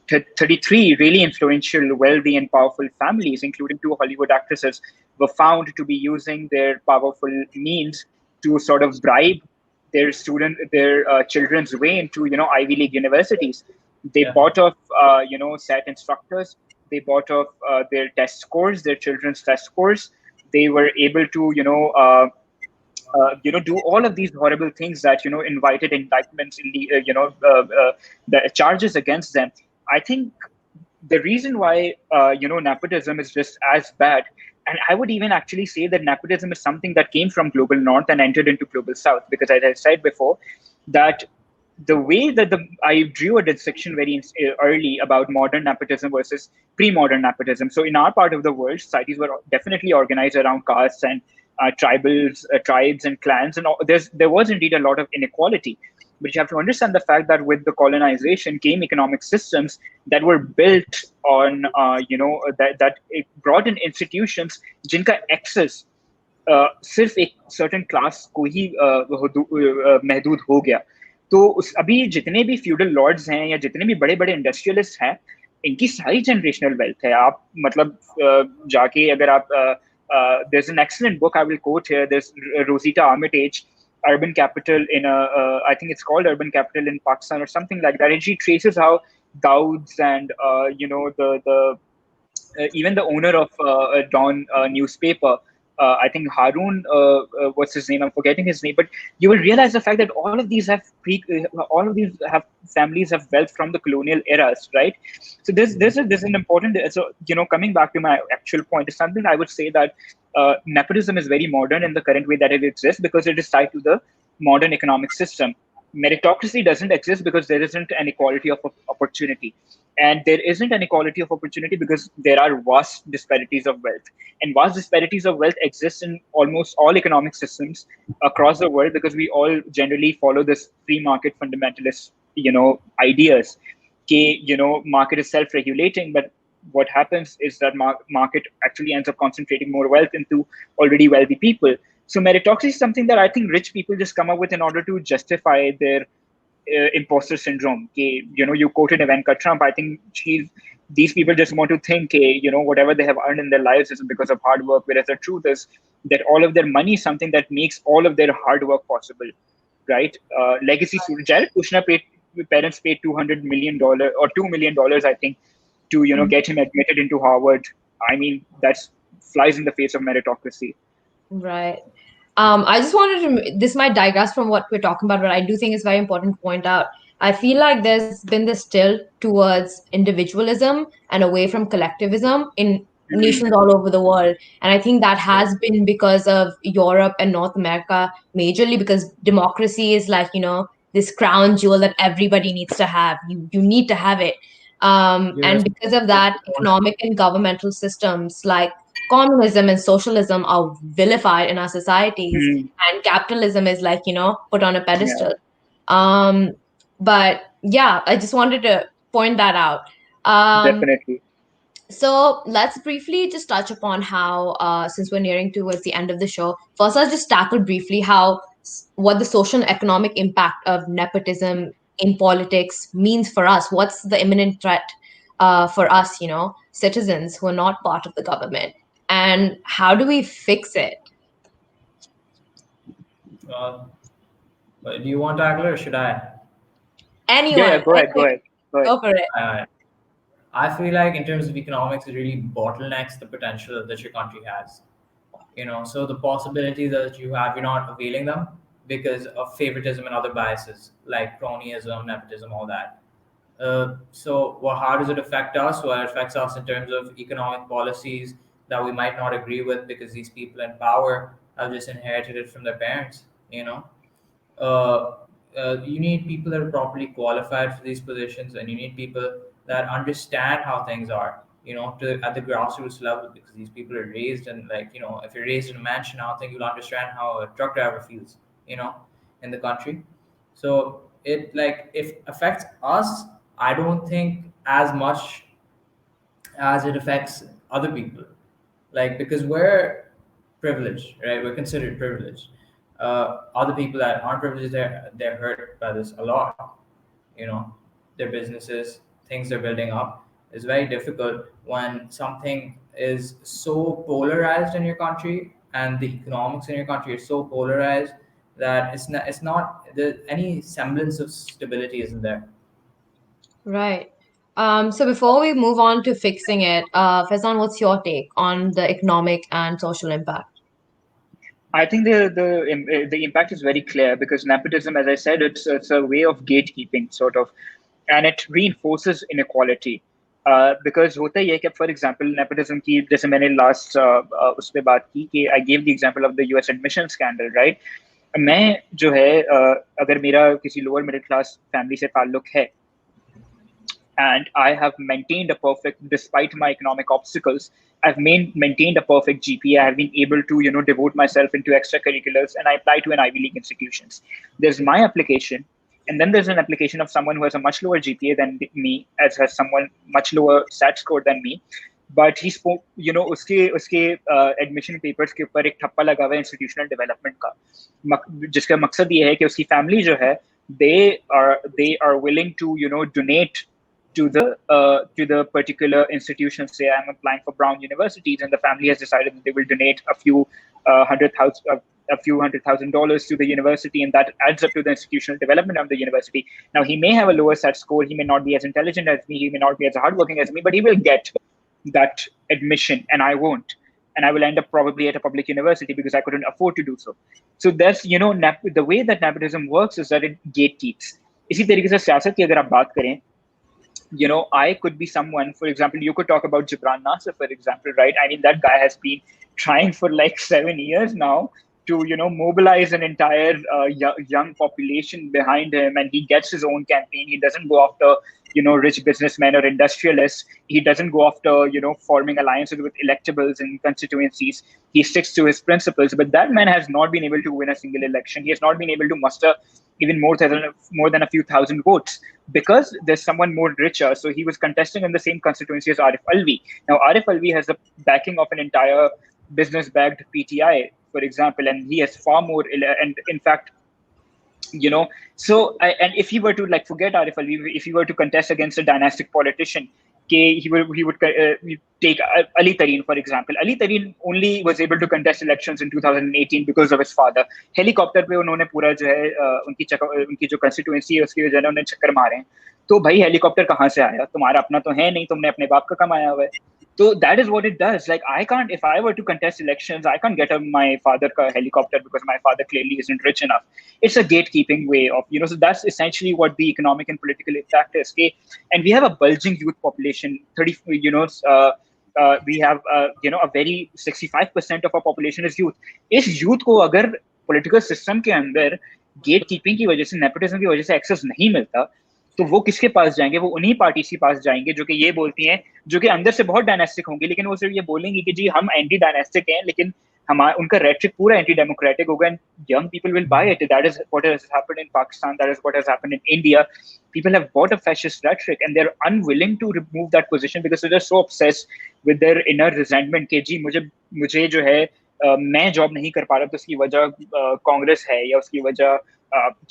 33 really influential, wealthy, and powerful families, including two Hollywood actresses, were found to be using their powerful means to sort of bribe their children's way into Ivy League universities. They Yeah. bought off set instructors. They bought off their test scores, their children's test scores. They were able to do all of these horrible things that invited indictments in the charges against them. I think the reason why nepotism is just as bad, and I would even actually say that nepotism is something that came from global north and entered into global south, because as I said before, that the way that I drew a distinction very early about modern nepotism versus pre-modern nepotism. So in our part of the world, societies were definitely organized around castes and tribes and clans, and there was indeed a lot of inequality. But you have to understand the fact that with the colonization came economic systems that were built on, that it brought in institutions जिनका access सिर्फ एक certain class को ही महदूद हो गया. तो अभी जितने भी फ्यूडल लॉर्ड्स हैं या जितने भी बड़े बड़े इंडस्ट्रियलिस्ट हैं, इनकी सारी जनरेशनल वेल्थ है. आप मतलब जाके अगर आप there's an excellent book I will quote here. There's Rosita Armitage, Urban Capital in I think it's called Urban Capital in Pakistan or something like that, and she traces how Dowds and the even the owner of Dawn newspaper, I think Harun, what's his name? I'm forgetting his name, but you will realize the fact that all of these have families have wealth from the colonial eras, right? So there's an important. So coming back to my actual point, is something I would say that nepotism is very modern in the current way that it exists because it is tied to the modern economic system. Meritocracy doesn't exist because there isn't an equality of opportunity. And there isn't an equality of opportunity because there are vast disparities of wealth. And vast disparities of wealth exist in almost all economic systems across the world because we all generally follow this free market fundamentalist, ideas. Market is self-regulating, but what happens is that market actually ends up concentrating more wealth into already wealthy people. So meritocracy is something that I think rich people just come up with in order to justify their imposter syndrome. You quoted Ivanka Trump. I think these people just want to think, whatever they have earned in their lives is because of hard work. Whereas the truth is that all of their money is something that makes all of their hard work possible, right? Legacy student Jared Kushner parents paid $200 million or $2 million, I think, to get him admitted into Harvard. I mean, that's flies in the face of meritocracy. Right. I just wanted to, this might digress from what we're talking about, but I do think it's very important to point out. I feel like there's been this tilt towards individualism and away from collectivism in nations all over the world. And I think that has been because of Europe and North America, majorly because democracy is like, this crown jewel that everybody needs to have. You need to have it. And because of that, economic and governmental systems like communism and socialism are vilified in our societies, and capitalism is like put on a pedestal. But yeah, I just wanted to point that out. Definitely. So let's briefly just touch upon how since we're nearing towards the end of the show, first let's just tackle briefly what the social and economic impact of nepotism in politics means for us. What's the imminent threat for us, citizens who are not part of the government, and how do we fix it? Do you want to tackle it or should I? Anyone? Yeah, go ahead. Go for it. I feel like in terms of economics, it really bottlenecks the potential that your country has. So the possibilities that you have, you're not availing them because of favoritism and other biases like cronyism, nepotism, all that. How does it affect us? Well, it affects us in terms of economic policies that we might not agree with because these people in power have just inherited it from their parents. Uh, you need people that are properly qualified for these positions, and you need people that understand how things are, at the grassroots level, because these people are raised in, like, if you're raised in a mansion, I don't think you'll understand how a truck driver feels, in the country. So it, like, if affects us, I don't think as much as it affects other people, like, because we're privileged, right? We're considered privileged. Other people that aren't privileged, they're hurt by this a lot. You know, their businesses, things they're building up. It's very difficult when something is so polarized in your country, and the economics in your country is so polarized that it's not any semblance of stability isn't there. Right. So before we move on to fixing it, Faizan, what's your take on the economic and social impact? I think the impact is very clear, because nepotism, as I said, it's a way of gatekeeping, sort of, and it reinforces inequality. Because होता ही है कि, for example, nepotism की, जैसे मैंने last उस पे बात की कि I gave the example of the US admission scandal, right? मैं जो है अगर मेरा किसी lower middle class family से ताल्लुक है, and I have maintained a perfect, despite my economic obstacles, I've maintained a perfect GPA. I've been able to, devote myself into extracurriculars, and I apply to an Ivy League institutions. There's my application, and then there's an application of someone who has a much lower GPA than me, as has someone much lower SAT score than me. But he spoke, उसके admission papers के ऊपर एक ठप्पा लगा हुआ है institutional development का, जिसका मकसद ये है कि उसकी family जो है, they are willing to, donate to the particular institution. Say I'm applying for Brown universities, and the family has decided that they will donate a few $100,000 to the university, and that adds up to the institutional development of the university. Now, he may have a lower SAT score, he may not be as intelligent as me, he may not be as hardworking as me, but he will get that admission, and I won't. And I will end up probably at a public university because I couldn't afford to do so. So that's, the way that nepotism works is that it gatekeeps. इसी तरीके से सियासत की अगर आप बात करें, I could be someone, for example, you could talk about Gibran Nasser, for example, right? I mean, that guy has been trying for like 7 years now to, mobilize an entire young population behind him, and he gets his own campaign. He doesn't go after, rich businessmen or industrialists. He doesn't go after, forming alliances with electables and constituencies. He sticks to his principles. But that man has not been able to win a single election. He has not been able to muster even more than a few thousand votes, because there's someone more richer. So he was contesting in the same constituency as Arif Alvi. Now, Arif Alvi has the backing of an entire business-backed PTI, for example, and he has far more, and in fact, and if he were to, like, forget Arif Alvi, if he were to contest against a dynastic politician, he would take Ali Tareen, for example. Ali Tareen only was able to contest elections in 2018 because of his father. Helicopter पे उन्होंने पूरा जो है उनकी जो constituency है उसकी वजह से उन्होंने चक्कर मारे हैं. तो भाई हेलीकॉप्टर कहाँ से आया? तुम्हारा अपना तो है नहीं, तुमने अपने बाप का कमाया हुआ है. So that is what it does. Like, I can't, if I were to contest elections, I can't get my father ka helicopter because my father clearly isn't rich enough. It's a gatekeeping way of, so that's essentially what the economic and political impact is. Okay? And we have a bulging youth population, we have, a very 65% of our population is youth. इस youth को अगर political system के अंदर gatekeeping की वजह से, nepotism की वजह से access नहीं मिलता, तो वो किसके पास जाएंगे? वो उन्हीं पार्टीज के पास जाएंगे जो कि ये बोलती हैं, जो कि अंदर से बहुत डायनेस्टिक होंगी, लेकिन वो सिर्फ ये बोलेंगी कि जी हम एंटी डायनेस्टिक हैं, लेकिन उनका रेट्रिक पूरा एंटी डेमोक्रेटिक होगा, and young people will buy it. That is what has happened in Pakistan. That is what has happened in India. People have bought a fascist rhetoric, and they're unwilling to remove that position because they're so obsessed with their inner resentment कि जी मुझे जो है मैं job नहीं कर पा रहा, तो उसकी वजह कांग्रेस है, या उसकी वजह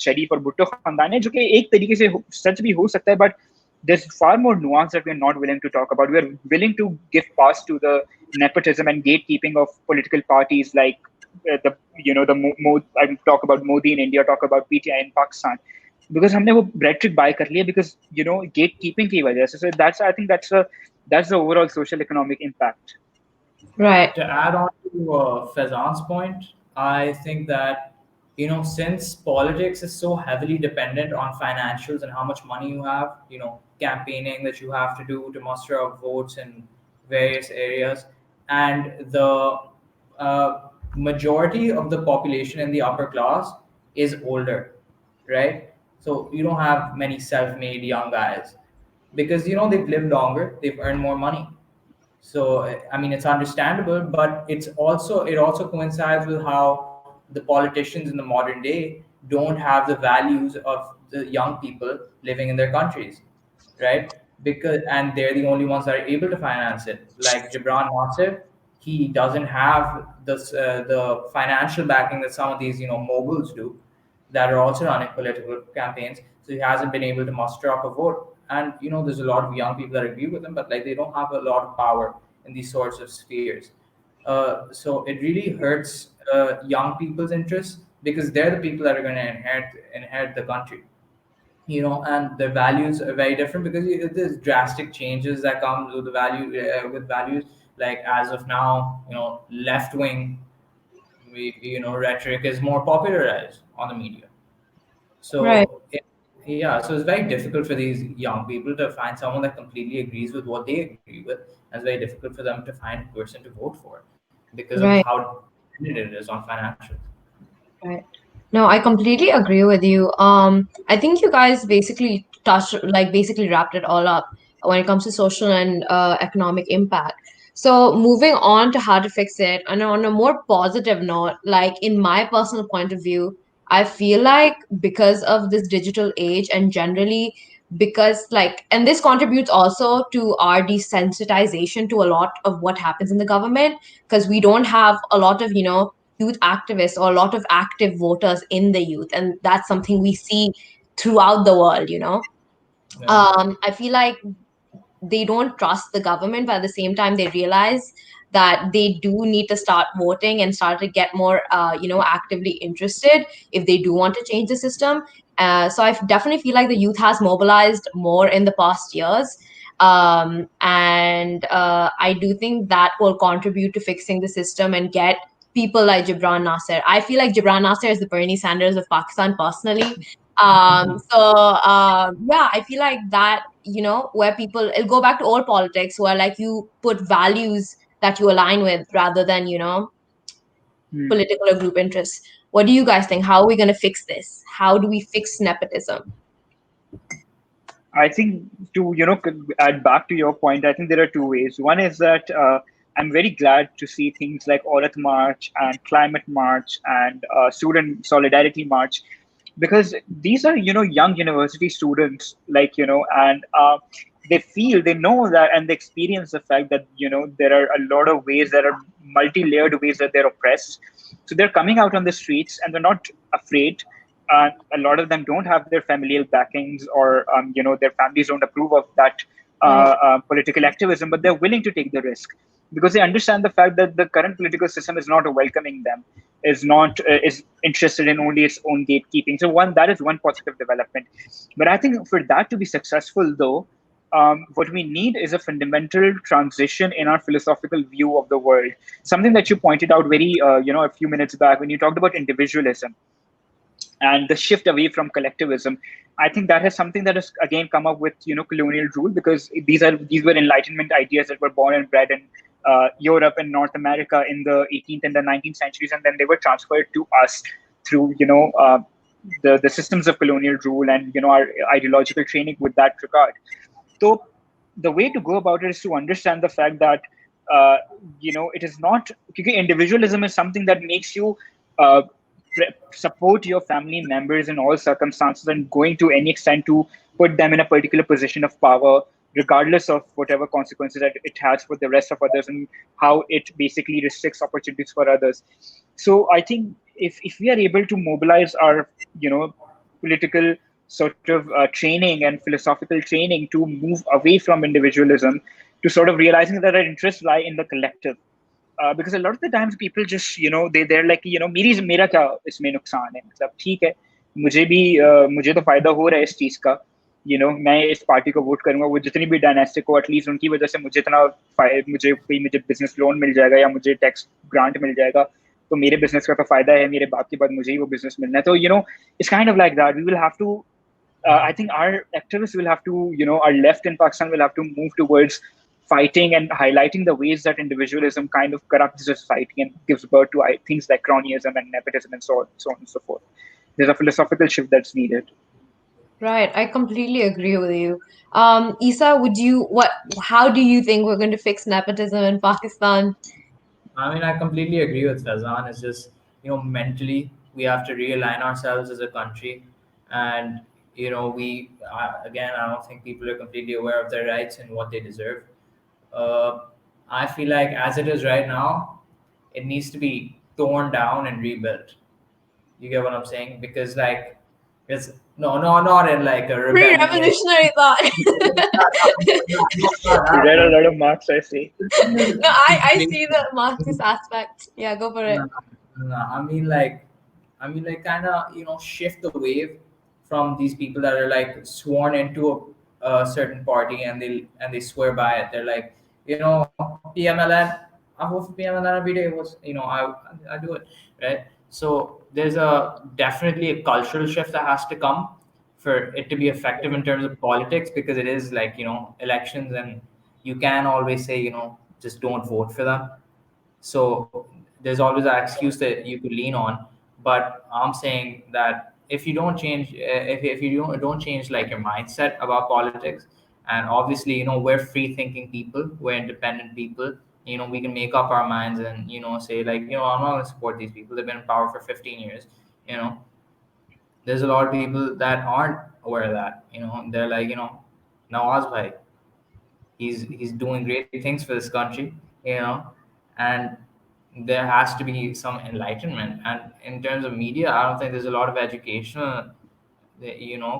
शरीफ और भुट्टो खानदान है, जो कि एक तरीके से सच भी हो सकता है, but there's far more nuance that we're not willing to talk about. We're willing to give pass to the nepotism and gatekeeping of political parties like I talk about Modi in India, talk about PTI in Pakistan, because हमने वो rhetoric buy कर लिया because gatekeeping की वजह से. So I think that's the overall social economic impact. Right. To add on to Faizan's point, I think that, since politics is so heavily dependent on financials and how much money you have, campaigning that you have to do to muster up votes in various areas, and the majority of the population in the upper class is older, right? So you don't have many self-made young guys because they've lived longer, they've earned more money. So I mean, it's understandable, but it also coincides with how the politicians in the modern day don't have the values of the young people living in their countries, right? Because and they're the only ones that are able to finance it. Like Gibran Nasser, he doesn't have the financial backing that some of these moguls do, that are also running political campaigns. So he hasn't been able to muster up a vote. And there's a lot of young people that agree with him, but like they don't have a lot of power in these sorts of spheres. So it really hurts young people's interests because they're the people that are going to inherit the country. And their values are very different because there's drastic changes that come with the with values. Like as of now, left wing, rhetoric is more popularized on the media. Right. Yeah, so it's very difficult for these young people to find someone that completely agrees with what they agree with, and it's very difficult for them to find a person to vote for because of Right. how dependent it is on financials. Right. No, I completely agree with you. I think you guys basically basically wrapped it all up when it comes to social and economic impact. So moving on to how to fix it, and on a more positive note, like in my personal point of view, I feel like because of this digital age and generally because and this contributes also to our desensitization to a lot of what happens in the government because we don't have a lot of, youth activists or a lot of active voters in the youth, and that's something we see throughout the world. Yeah. I feel like they don't trust the government, but at the same time they realize that they do need to start voting and start to get more actively interested if they do want to change the system. So I definitely feel like the youth has mobilized more in the past years, and I do think that will contribute to fixing the system and get people like Gibran Nasser. I feel like Gibran Nasser is the Bernie Sanders of Pakistan personally. Yeah, I feel like that, where people, it'll go back to old politics where like you put values that you align with rather than, Hmm. political or group interests. What do you guys think? How are we going to fix this? How do we fix nepotism? I think to add back to your point, I think there are two ways. One is that I'm very glad to see things like Aurat March and Climate March and Student Solidarity March, because these are young university students, and they know that, and they experience the fact that there are a lot of ways, there are multi-layered ways that they're oppressed. So they're coming out on the streets and they're not afraid. A lot of them don't have their familial backings, or their families don't approve of that Right. political activism, but they're willing to take the risk because they understand the fact that the current political system is not welcoming them, is not is interested in only its own gatekeeping. So that is one positive development. But I think for that to be successful, though, what we need is a fundamental transition in our philosophical view of the world. Something that you pointed out very a few minutes back when you talked about individualism and the shift away from collectivism. I think that is something that has again come up with colonial rule, because these were Enlightenment ideas that were born and bred in Europe and North America in the 18th and the 19th centuries, and then they were transferred to us through the systems of colonial rule and our ideological training with that regard. So the way to go about it is to understand the fact that it is not, because individualism is something that makes you uh, support your family members in all circumstances and going to any extent to put them in a particular position of power, regardless of whatever consequences that it has for the rest of others, and how it basically restricts opportunities for others. So I think if we are able to mobilize our political sort of training and philosophical training to move away from individualism, to sort of realizing that our interests lie in the collective, because a lot of the times people just they're like मेरा क्या इसमें नुकसान है, मतलब ठीक है, मुझे तो फायदा हो रहा है इस चीज का, मैं इस पार्टी को वोट करूंगा, वो जितनी भी डायनेस्टिक हो, एटलीस्ट उनकी वजह से मुझे इतना मुझे बिजनेस लोन मिल जाएगा या मुझे टैक्स ग्रांट मिल जाएगा, तो मेरे बिजनेस का तो फायदा है, मेरे बाप के बाद मुझे ही वो बिजनेस मिलना है. तो it's kind of like that. We will have to I think our activists will have to, our left in Pakistan will have to move towards fighting and highlighting the ways that individualism kind of corrupts the society and gives birth to things like cronyism and nepotism and so on and so forth. There's a philosophical shift that's needed. Right, I completely agree with you. Isa, how do you think we're going to fix nepotism in Pakistan? I mean, I completely agree with Fazan. It's just, mentally, we have to realign ourselves as a country. And, again, I don't think people are completely aware of their rights and what they deserve. Uh, I feel like as it is right now, it needs to be torn down and rebuilt. You get what I'm saying? Because, like, it's no, not in like a Pretty rebellion. revolutionary thought. Not You that read a way. lot of Marx, I see. The thing is, No, I basically, see the Marxist aspect. Yeah, go for it. no, no. I mean, like, kind of, shift the wave from these people that are like sworn into a certain party and they swear by it. They're like, PMLN. I vote for PMLN every day. I do it, right? So there's definitely a cultural shift that has to come for it to be effective in terms of politics, because it is like, elections, and you can always say, just don't vote for them. So there's always an excuse that you could lean on. But I'm saying that if you don't change, if you don't change like your mindset about politics, and obviously, we're free thinking people, we're independent people. We can make up our minds and say like, I'm not going to support these people. They've been in power for 15 years. You know, there's a lot of people that aren't aware of that. They're like, Nawaz bhai, he's doing great things for this country, and there has to be some enlightenment. And in terms of media, I don't think there's a lot of educational,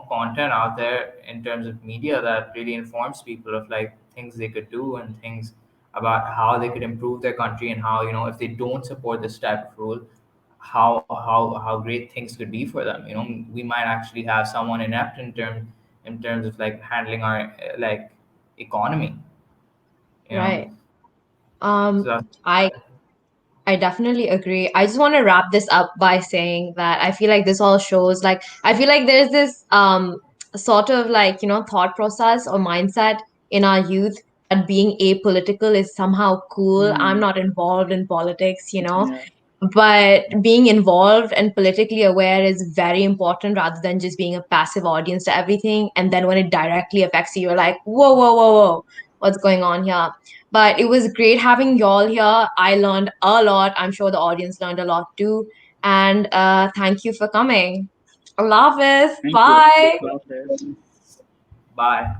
content out there in terms of media that really informs people of like things they could do and things about how they could improve their country, and how, if they don't support this type of rule, how great things could be for them. We might actually have someone inept in terms of like handling our like economy. you know Right. so Um, that's, I I definitely agree. I just want to wrap this up by saying that I feel like this all shows, like, I feel like there's this sort of like, thought process or mindset in our youth that being apolitical is somehow cool. I'm Hmm. not involved in politics. Yeah. But being involved and politically aware is very important rather than just being a passive audience to everything. And then when it directly affects you, you're like, whoa, whoa, whoa, whoa, what's going on here? But it was great having y'all here. I learned a lot. I'm sure the audience learned a lot too. And thank you for coming. Allah Hafiz. Thank you. Bye. Okay. bye.